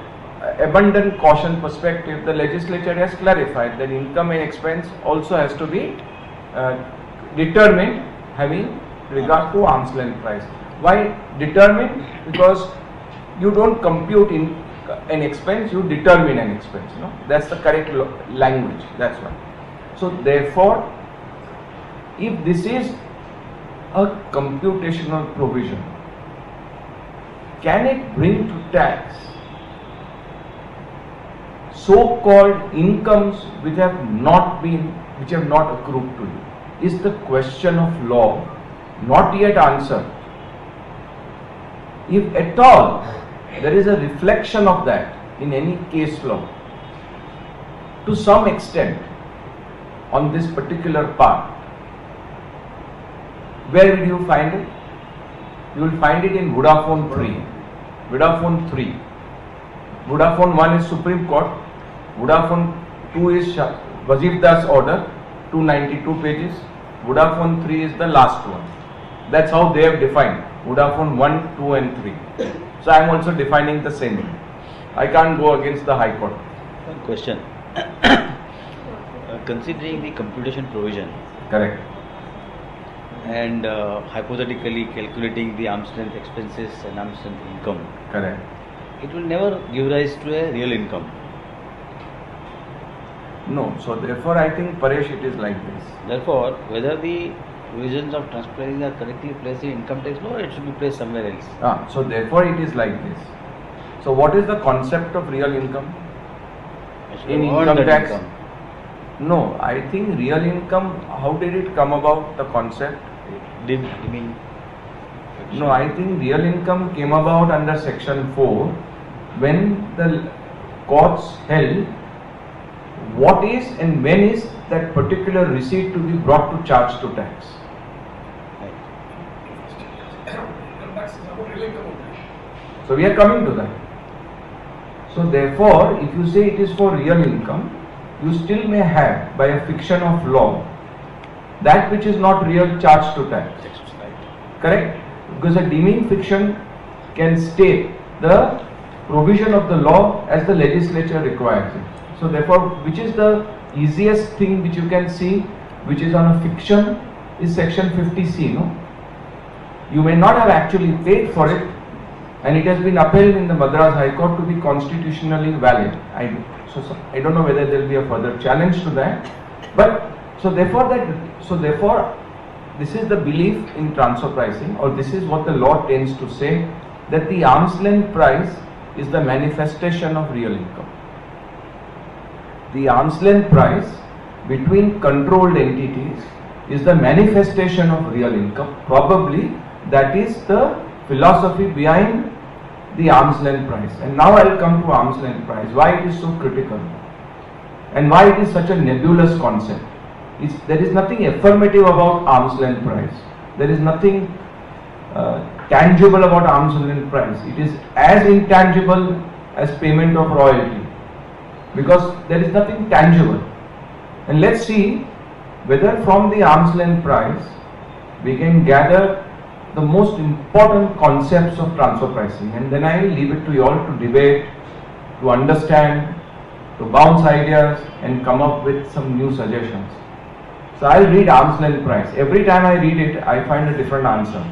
abundant caution perspective, the legislature has clarified that income and expense also has to be determined having regard to arm's length price. Why determined? Because you don't compute in an expense, you determine an expense. No? That's the correct language. That's why. So therefore, if this is a computational provision, can it bring to tax so-called incomes which have not accrued to you? Is the question of law not yet answered? If at all there is a reflection of that in any case law, to some extent on this particular part, where will you find it? You will find it in Vodafone 3. Vodafone 3. Vodafone 1 is Supreme Court. Vodafone 2 is Wazir Das order, 292 pages. Vodafone 3 is the last one. That's how they have defined Vodafone 1, 2 and 3. So I am also defining the same. I can't go against the High Court.
One question. considering the computation provision
Correct.
and hypothetically calculating the arm's length expenses and arm's length income,
Correct.
it will never give rise to a real income.
No. So therefore, I think Paresh, it is like this.
Therefore, whether the provisions of transferring are correctly placed in income tax law, it should be placed somewhere else.
So therefore, it is like this. So what is the concept of real income?
It should
In
have earned
income
that
tax?
income.
No, I think real income. How did it come about? The concept?
Did you mean?
No, I think real income came about under Section 4 when the courts held what is and when is that particular receipt to be brought to charge to tax. So we are coming to that. So therefore, if you say it is for real income, you still may have, by a fiction of law, that which is not real charged to tax. Correct? Because a deeming fiction can state the provision of the law as the legislature requires it. So therefore, which is the easiest thing which you can see, which is on a fiction, is Section 50C, no? You may not have actually paid for it, and it has been upheld in the Madras High Court to be constitutionally valid. I don't know whether there will be a further challenge to that, but so therefore this is the belief in transfer pricing, or this is what the law tends to say, that the arm's length price is the manifestation of real income. The arm's length price between controlled entities is the manifestation of real income. Probably that is the philosophy behind the arm's length price. And now I will come to arm's length price, why it is so critical and why it is such a nebulous concept. There is nothing affirmative about arm's length price. There is nothing tangible about arm's length price. It is as intangible as payment of royalty, because there is nothing tangible. And let's see whether from the arm's length price we can gather the most important concepts of transfer pricing, and then I will leave it to you all to debate, to understand, to bounce ideas and come up with some new suggestions. So I will read arm's length price. Every time I read it, I find a different answer.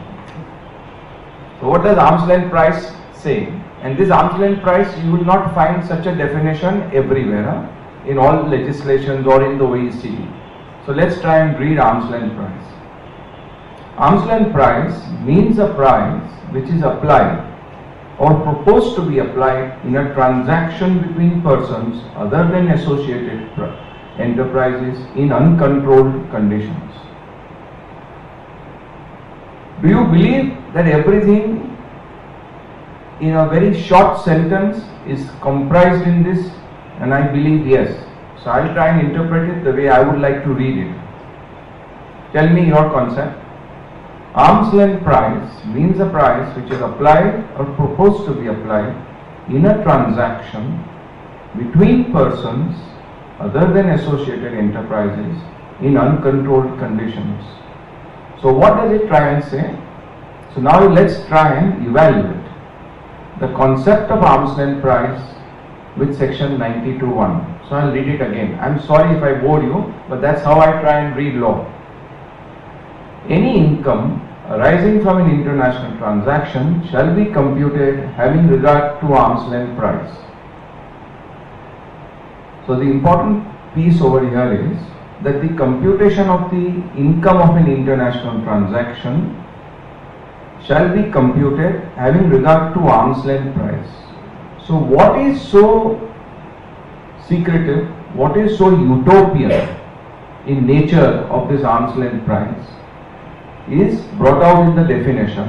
So what does arm's length price say? And this arm's length price, you will not find such a definition everywhere, in all legislations or in the OECD. So let's try and read arm's length price. Arm's length price means a price which is applied or proposed to be applied in a transaction between persons other than associated enterprises in uncontrolled conditions. Do you believe that everything in a very short sentence is comprised in this? And I believe yes. So I will try and interpret it the way I would like to read it. Tell me your concept. Arm's length price means a price which is applied or proposed to be applied in a transaction between persons other than associated enterprises in uncontrolled conditions. So what does it try and say? So now let's try and evaluate the concept of arm's length price with section 92(1). So I'll read it again. I'm sorry if I bored you, but that's how I try and read law. Any income arising from an international transaction shall be computed having regard to arm's length price. So the important piece over here is that the computation of the income of an international transaction shall be computed having regard to arm's length price. So what is so secretive, what is so utopian in nature of this arm's length price is brought out in the definition,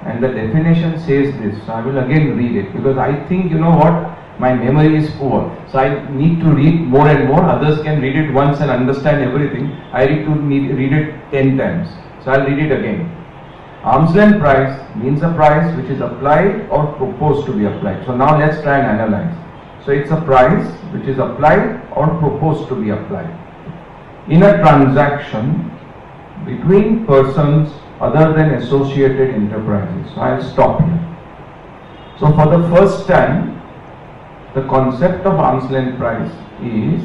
and the definition says this. So I will again read it, because I think, you know what, my memory is poor, so I need to read more and more. Others can read it once and understand everything. I need to read it 10 times. So I'll read it again. Arm's length price means a price which is applied or proposed to be applied. So now let's try and analyze. So it's a price which is applied or proposed to be applied in a transaction between persons other than associated enterprises. So I'll stop here. So for the first time, the concept of arm's length price is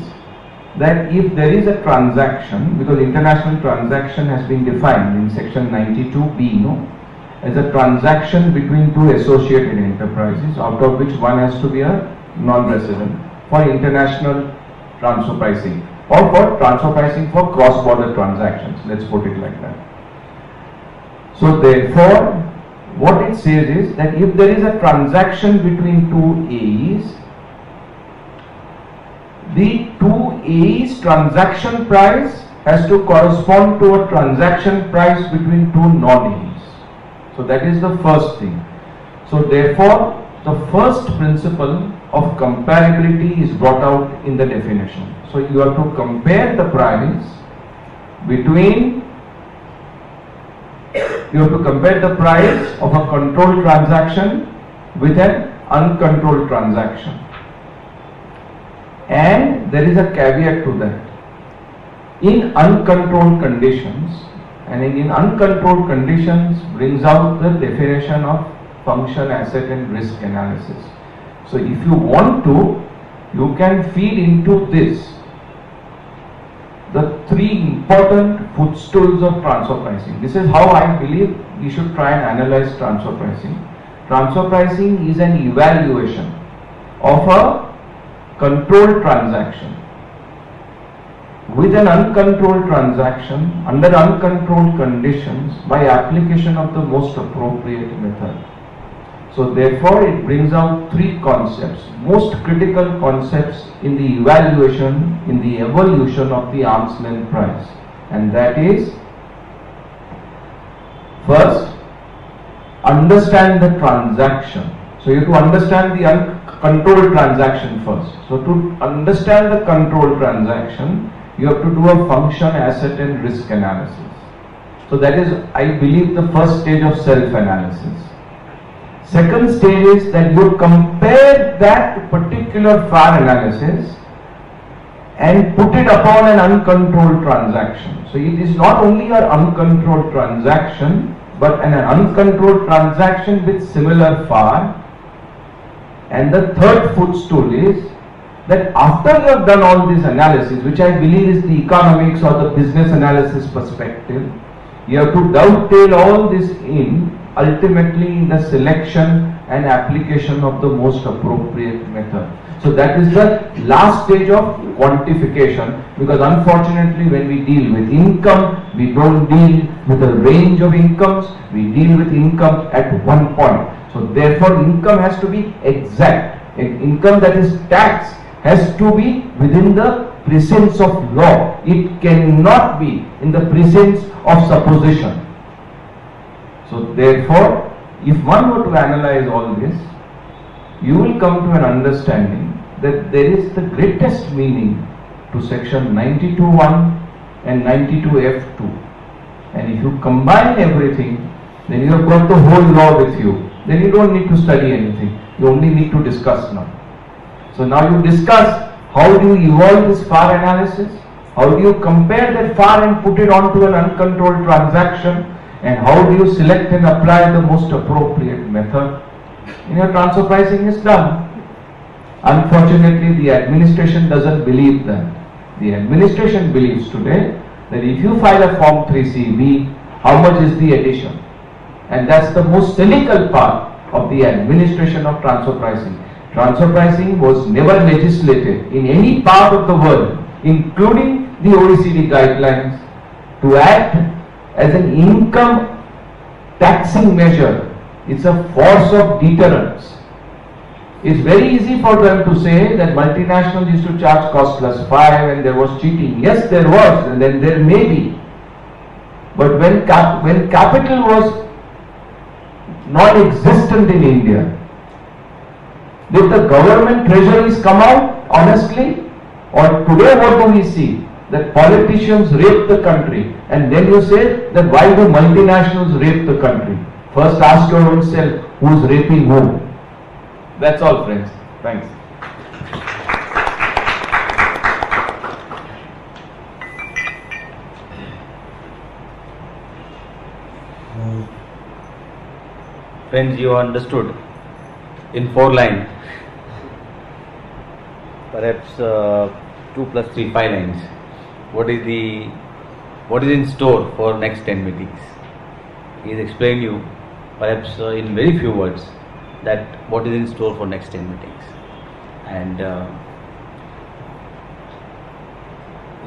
that if there is a transaction, because international transaction has been defined in section 92B, no, as a transaction between two associated enterprises, out of which one has to be a non-resident, for international transfer pricing, or for transfer pricing for cross-border transactions, let's put it like that. So therefore, what it says is that if there is a transaction between two AEs, the two AEs transaction price has to correspond to a transaction price between two non-AEs. So that is the first thing. So therefore, the first principle of comparability is brought out in the definition. So you have to compare the price between, you have to compare the price of a controlled transaction with an uncontrolled transaction. And there is a caveat to that. In uncontrolled conditions, and in uncontrolled conditions brings out the definition of function, asset and risk analysis. So if you want to, you can feed into this the three important footstools of transfer pricing. This is how I believe we should try and analyze transfer pricing. Transfer pricing is an evaluation of a controlled transaction with an uncontrolled transaction under uncontrolled conditions by application of the most appropriate method. So therefore it brings out three concepts, most critical concepts in the evaluation, in the evolution of the arm's length price, and that is, first, understand the transaction. So you have to understand the uncontrolled transaction first. So to understand the controlled transaction, you have to do a function, asset and risk analysis. So that is, I believe, the first stage of self-analysis. Second stage is that you compare that particular FAR analysis and put it upon an uncontrolled transaction. So it is not only an uncontrolled transaction, but an uncontrolled transaction with similar FAR. And the third footstool is that after you have done all this analysis, which I believe is the economics or the business analysis perspective, you have to dovetail all this in ultimately in the selection and application of the most appropriate method. So that is the last stage of quantification, because unfortunately when we deal with income, we don't deal with a range of incomes, we deal with income at one point. So therefore income has to be exact. Income that is taxed has to be within the precincts of law. It cannot be in the precincts of supposition. So therefore, if one were to analyze all this, you will come to an understanding that there is the greatest meaning to section 92(1) and 92(f)(2). And if you combine everything, then you have got the whole law with you. Then you don't need to study anything. You only need to discuss now. So now you discuss how do you evolve this FAR analysis, how do you compare that FAR and put it onto an uncontrolled transaction, and how do you select and apply the most appropriate method. And your transfer pricing is done. Unfortunately, the administration doesn't believe that. The administration believes today that if you file a Form 3CB, how much is the addition? And that's the most cynical part of the administration of transfer pricing. Transfer pricing was never legislated in any part of the world, including the OECD guidelines, to act as an income taxing measure. It's a force of deterrence. It's very easy for them to say that multinationals used to charge cost plus 5 and there was cheating. Yes, there was, and then there may be. But when capital was non-existent in India, did the government treasuries come out honestly? Or today what do we see? That politicians rape the country, and then you say that why do multinationals rape the country? First ask your own self, who's raping whom? That's all, friends. Thanks.
Friends, you understood in 4 lines. Perhaps 2 plus 3, 5 lines. What is in store for next 10 meetings? He has explained you, perhaps in very few words, that what is in store for next 10 meetings. And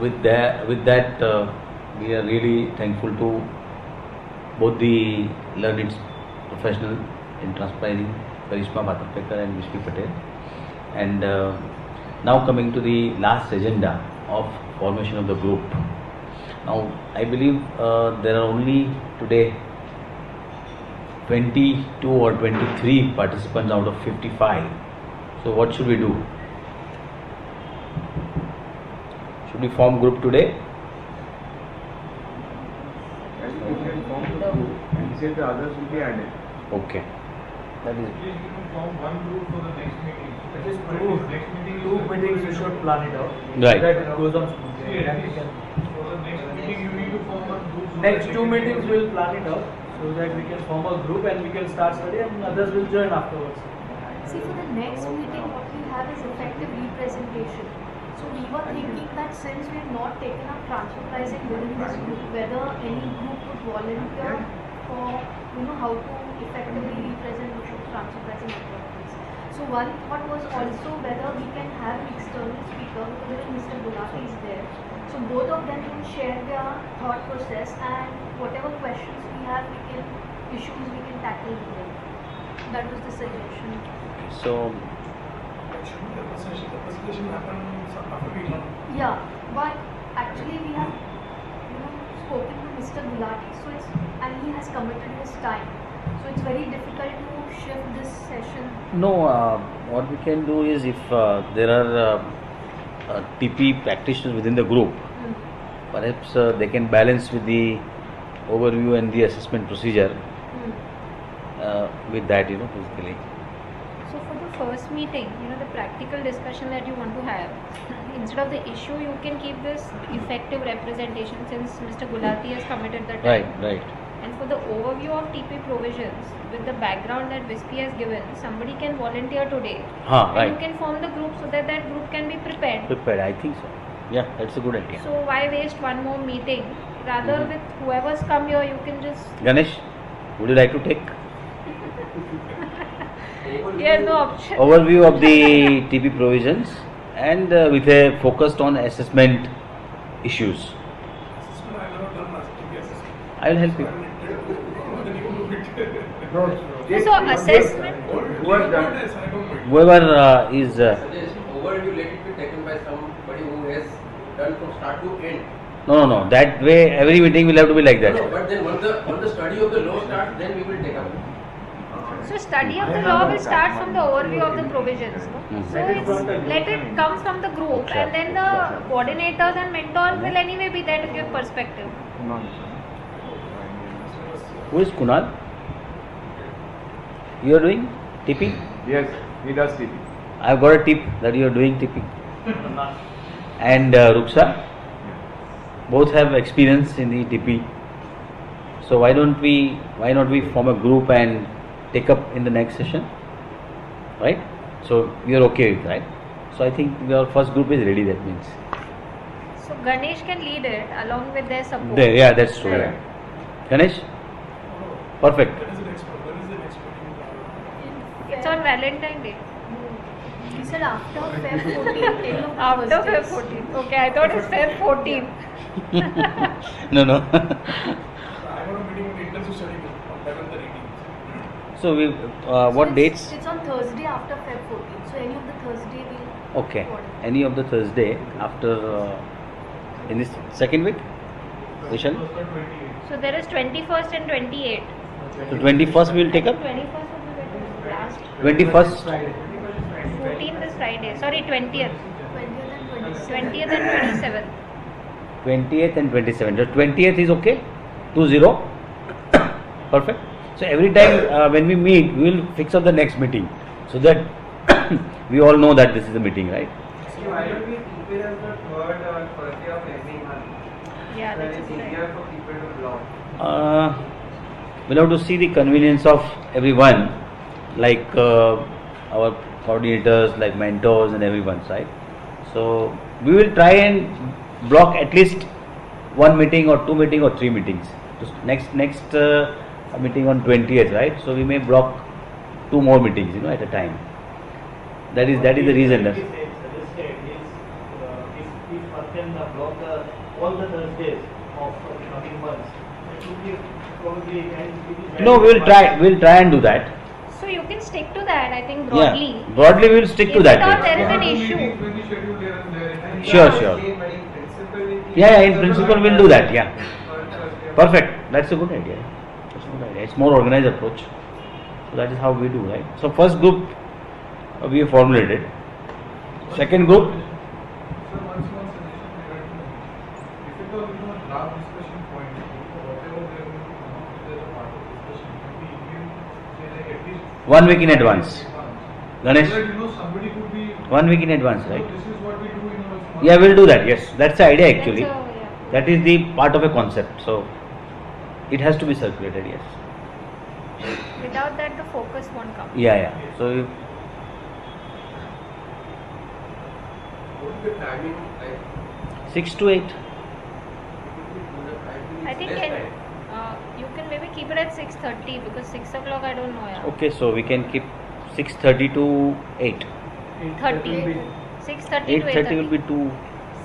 with that, we are really thankful to both the learned professional in transcribing, Karishma Bhattapekar and Vishnu Patel. And now coming to the last agenda of formation of the group. Now I believe there are only today 22 or 23 participants out of 55. So what should we do? Should we form group today?
And we can form the group and say the others will be added.
Okay. That is.
You can form one group for the next meeting. That is Next meeting two meetings you should plan it out.
Right.
So that it goes on smoothly. And we can,
For the next meeting, you need to form one group. so
next
that
two
they can
meetings
take
we'll plan it out so that we can form a group and we can start study and others will join afterwards.
See, for the next meeting, what we have is effective representation. So we were thinking that since we have not taken up transfer pricing within this group, whether any group would volunteer for, how to effectively represent transfer pricing authorities. So one thought was also whether we can have an external speaker, because even Mr. Gulati is there. So both of them can share their thought process, and whatever questions we have, issues we can tackle with them. That was the suggestion.
So
The presentation happens after we learn.
Yeah, but actually we have spoken to Mr. Gulati, so and he has committed his time. So it's very difficult to shift this session.
no, what we can do is if there are TP practitioners within the group, perhaps they can balance with the overview and the assessment procedure with that, basically.
So for the first meeting, the practical discussion that you want to have, instead of the issue, you can keep this effective representation since Mr. Gulati has committed the time.
Right.
And for the overview of TP provisions, with the background that Wispy has given, somebody can volunteer today. And
Right.
you can form the group so that that group can be prepared.
Prepared, I think so. Yeah, that's a good idea.
So why waste one more meeting? Rather with whoever's come here, you can just...
Ganesh, would you like to take
He has no option.
overview of the TP provisions and with a focused on assessment issues?
Assessment, I never done much TP assessment.
I will help you.
Then you do it.
No,
So assessment...
Who has done?
Yes, I don't know it.
Whoever is
Suggest overview, let it be taken by somebody who has done from start to end.
no. That way, every meeting will have to be like
No,
that.
but then once the study of the law starts, then we will take up.
So study of the law will start from the overview of the provisions. No? So let it come from the group, and then the coordinators and mentors will anyway be there to give perspective.
No.
Who is Kunal? You are doing TP?
Yes, he does TP.
I have got a tip that you are doing TP. And Ruksa, both have experience in the TP. So why not we form a group and take up in the next session, right? So you are okay with, right? So I think your first group is ready. That means
So Ganesh can lead it along with their support.
there. Yeah, that's true.
Correct.
Ganesh, perfect.
When is the next one? When is the next one?
It's on Valentine Day.
He said after Feb 14th, any of the
After Feb
Thursdays.
14th. Okay, I thought it's Feb 14th.
No.
I got a meeting with the intensive study group on 11th and 18th.
So we
So
what
it's-
dates?
It's on Thursday after Feb 14th. So any of the Thursday will.
Okay,
coordinate.
any of the Thursday after in this second week, Vishal.
So there is 21st and 28th.
So 21st we will take up.
21st will be better. Last.
21st.
14th is Friday. Sorry, 20th.
20th and 27th.
20th and 27th.
20th and 27th. The 20th is okay? 20? Perfect. So every time when we meet, we will fix up the next meeting so that we all know that this is the meeting, right?
So why don't we keep it as the third Thursday of every month?
Yeah,
So that
that's
it's
right.
easier for people to block.
We'll have to see the convenience of everyone, like our coordinators, like mentors and everyone, right? So
we will try and block at least one meeting or two meeting or three meetings. Next meeting on 20th, right? So we may block two more meetings, at a time. That is the reason.
Suggested is if one can block all the Thursdays of coming months, it would be probably
No, we'll try and do that.
So you can stick to that, I think, broadly.
Yeah, broadly we will stick to
If
that.
at all
way.
there is an issue.
When you schedule here and there, and
Sure,
the
sure.
same, but in principle,
Yeah, in principle we'll do that. Yeah,
Thursday.
perfect. That's a good idea. It's more organized approach. So that is how we do, right? So first group we have formulated. Second group.
So one small suggestion regarding if it was draft discussion point, whatever they are going to come up with as a part of discussion, can be emailed, say like at least
1 week in advance. Ganesh,
so that somebody could be.
1 week in advance,
So
right?
this is what we do in our small.
Yeah, we'll do that. Yes, that's the idea actually.
Yeah.
That is the part of a concept. So it has to be circulated. Yes.
Without that, the focus won't come.
Yeah. So
What is the timing like?
6 to 8.
I think you can maybe keep it at 6:30 because 6 o'clock I don't know. Yeah.
Okay, so we can keep 6:30 to 8.
30. 6:30 to
8:30 will be 2.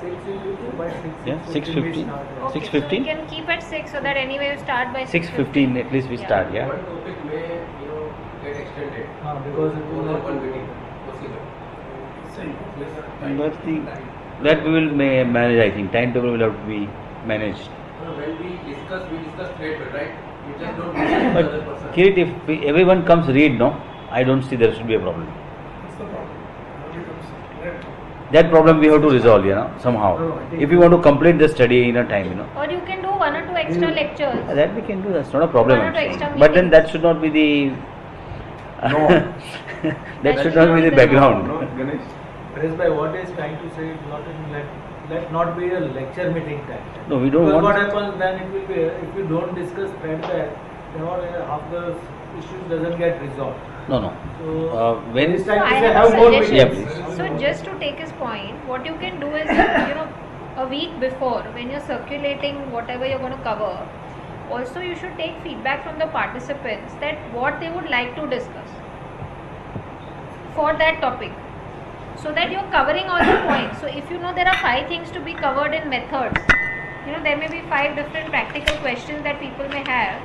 6 will be by 6.
Yeah, 6:15.
Okay,
6:15.
So we can keep at 6 so that anyway you start by
6:15 at least we
Yeah.
start. Yeah.
One topic may get extended.
Because it will
More than
not
one meeting. Possible.
That we will manage. I think timetable will have to be managed.
When we discuss thread, right? You just don't listen to
But
the other person.
Kirit, if everyone comes read, no, I don't see there should be a problem.
What's the problem? Now becomes red.
That problem we have to resolve, somehow. If you want to complete the study in a time,
Or you can do 1 or 2 extra lectures.
that we can do. That's not a problem.
One or
I'm
two
saying.
extra
But then
meetings.
that should not be the.
No.
That should not be the background.
No, Ganesh.
Paresh bhai, what is trying to say is let not be a lecture meeting time.
No, we don't
Because
want.
what happens then it will be if you don't discuss thread, half the issues doesn't get resolved.
No.
So
When
this
So
time
I
we say
have a
have more
suggestion.
Yeah,
meetings.
please.
So just to take his point, what you can do is, a week before when you're circulating whatever you're going to cover, also you should take feedback from the participants that what they would like to discuss for that topic, so that you're covering all the points. So if you know there are 5 things to be covered in methods, there may be 5 different practical questions that people may have.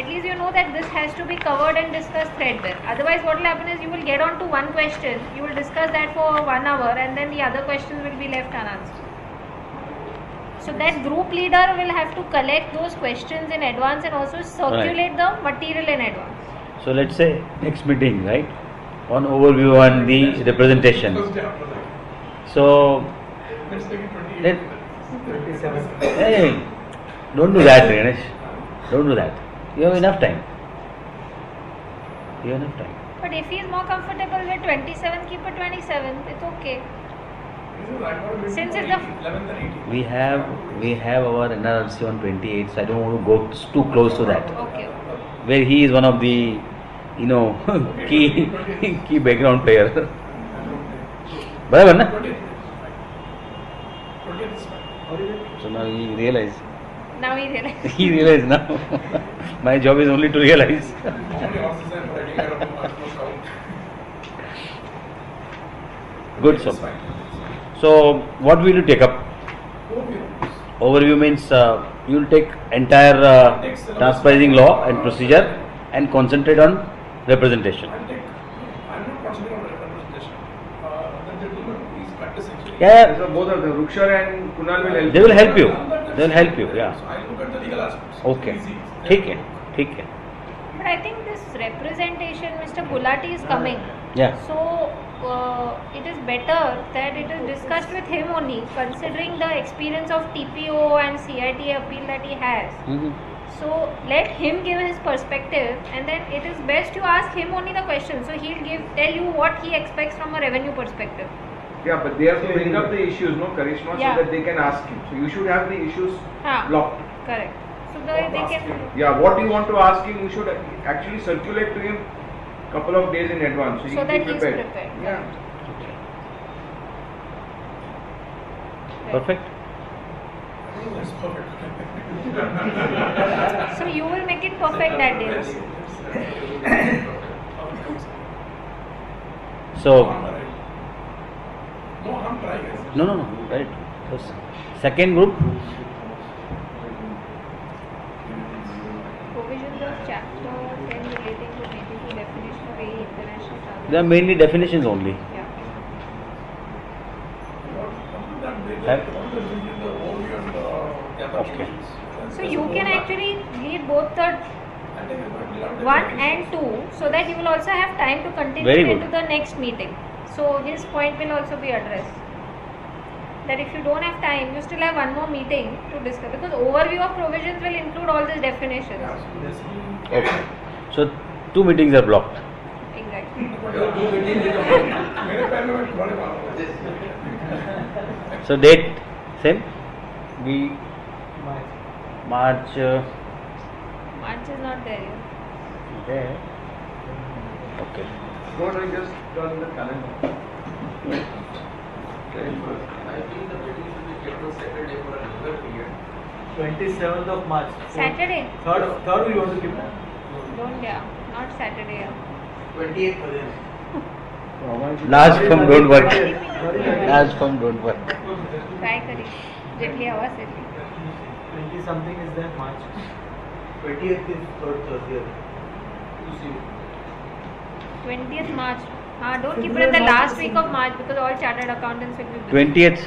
At least you know that this has to be covered and discussed threadbare. Otherwise what will happen is you will get on to one question, you will discuss that for 1 hour and then the other questions will be left unanswered. So that group leader will have to collect those questions in advance and also circulate the material in advance.
So let's say next meeting, right? On overview on the representation. So
Let's take it 28.
let
27.
hey, don't do that, Ganesh. Don't do that. You have enough time.
But if he is more comfortable with 27, keep it 27. It's okay. Since it's the
11th and 18th.
We have our NRC on 28th, so I don't want to go too close to that.
okay.
Where he is one of the, key background player. Barabar na?
20th is fine.
So now he realize.
Now he realizes.
He realize now. My job is only to realize.
How many horses are taking care of the passport count?
Good,
It's
so.
fine.
So what will you take up? Overview means you will take entire transposing law and procedure and concentrate on representation.
I'm not concentrating on representation. The gentleman is practicing.
Yeah,
So both of them, Rukshar and Kunal will help.
they will help you. They will help you. Yeah.
So I look at the legal aspects.
Okay.
Easy.
ठीक है.
But I think this representation, Mr. Gulati is coming.
Yeah.
So it is better that it is discussed with him only, considering the experience of TPO and CIT appeal that he has.
Mhm.
So let him give his perspective, and then it is best to ask him only the question. So he'll tell you what he expects from a revenue perspective.
Yeah, but they have to bring up the issues, no, Karishma,
Yeah.
so that they can ask him. So you should have the issues
Haan,
blocked.
correct. So they can.
Yeah, what you want to ask him, you should actually circulate to him couple of days in advance. So, he
So
can
that
be
he's
prepared.
prepared.
Yeah.
Perfect?
That's perfect.
So you will make it perfect that day.
So,
No, I'm trying.
no, right. So, second group,
Provisions of chapter 10 relating to native definition of any international travel.
they are mainly definitions only.
Yeah.
Okay.
So you can actually read both the 1 and 2 so that you will also have time to continue
Very good.
into the next meeting. So his point will also be addressed. That if you don't have time, you still have one more meeting to discuss, because overview of provisions will include all these definitions.
Okay. So 2 meetings are blocked.
Exactly.
So date same. We March.
March is not there yet.
There. Okay.
What I just done the calendar.
I think the meeting should be kept on Saturday for a longer period.
27th of March.
Saturday?
Third we want to keep that.
Don't, yeah. Not Saturday. Yeah.
28th for them.
Last firm don't work. Last firm don't work.
Try करी. जेटली आवाज येते.
20 something is there March.
20th is third Thursday.
20th March. Don't keep it in the last week of March because all chartered accountants will be busy.
20th.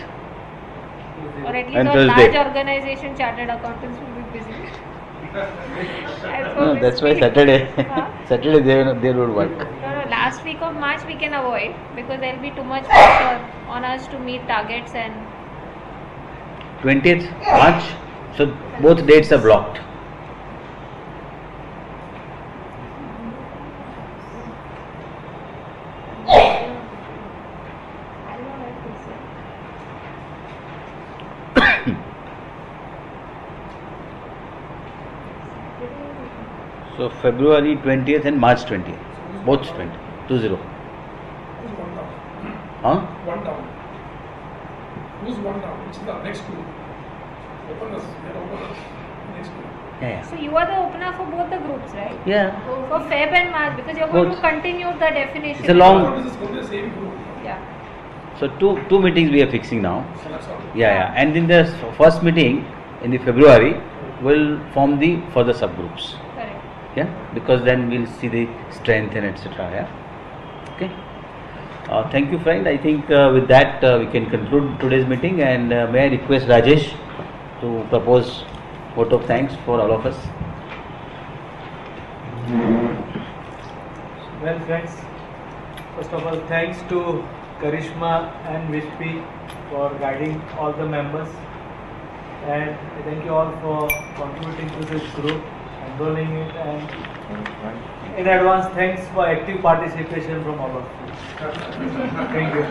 Or at least
And
all
Thursday.
large organization chartered accountants will be busy.
No, that's why Saturday.
Huh?
Saturday they would work.
No, last week of March we can avoid because there will be too much pressure on us to meet targets and
20th March. So both dates are blocked.
I don't know what to say.
So February 20th and March 20th. Both 20. 20.
Who's one down?
Huh?
One down. Who's one down? Which is the next two? Openers. They're openers. Next two.
Yeah.
So you are the opener for both the groups, right?
Yeah.
For Feb and March because you're going
Both.
to continue the definition.
It's a long-
This is going to be the same group.
Yeah.
So two meetings we are fixing now.
So that's all.
Yeah. And in the first meeting in the February we'll form the further subgroups.
Correct.
Yeah, because then we'll see the strength and etc. Yeah. Okay. Thank you, friend. I think with that we can conclude today's meeting, and may I request Rajesh to propose vote of thanks for all of us.
Well, friends, first of all, thanks to Karishma and Vishpi for guiding all the members, and I thank you all for contributing to this group, enrolling it, and in advance, thanks for active participation from all of you. Thank you.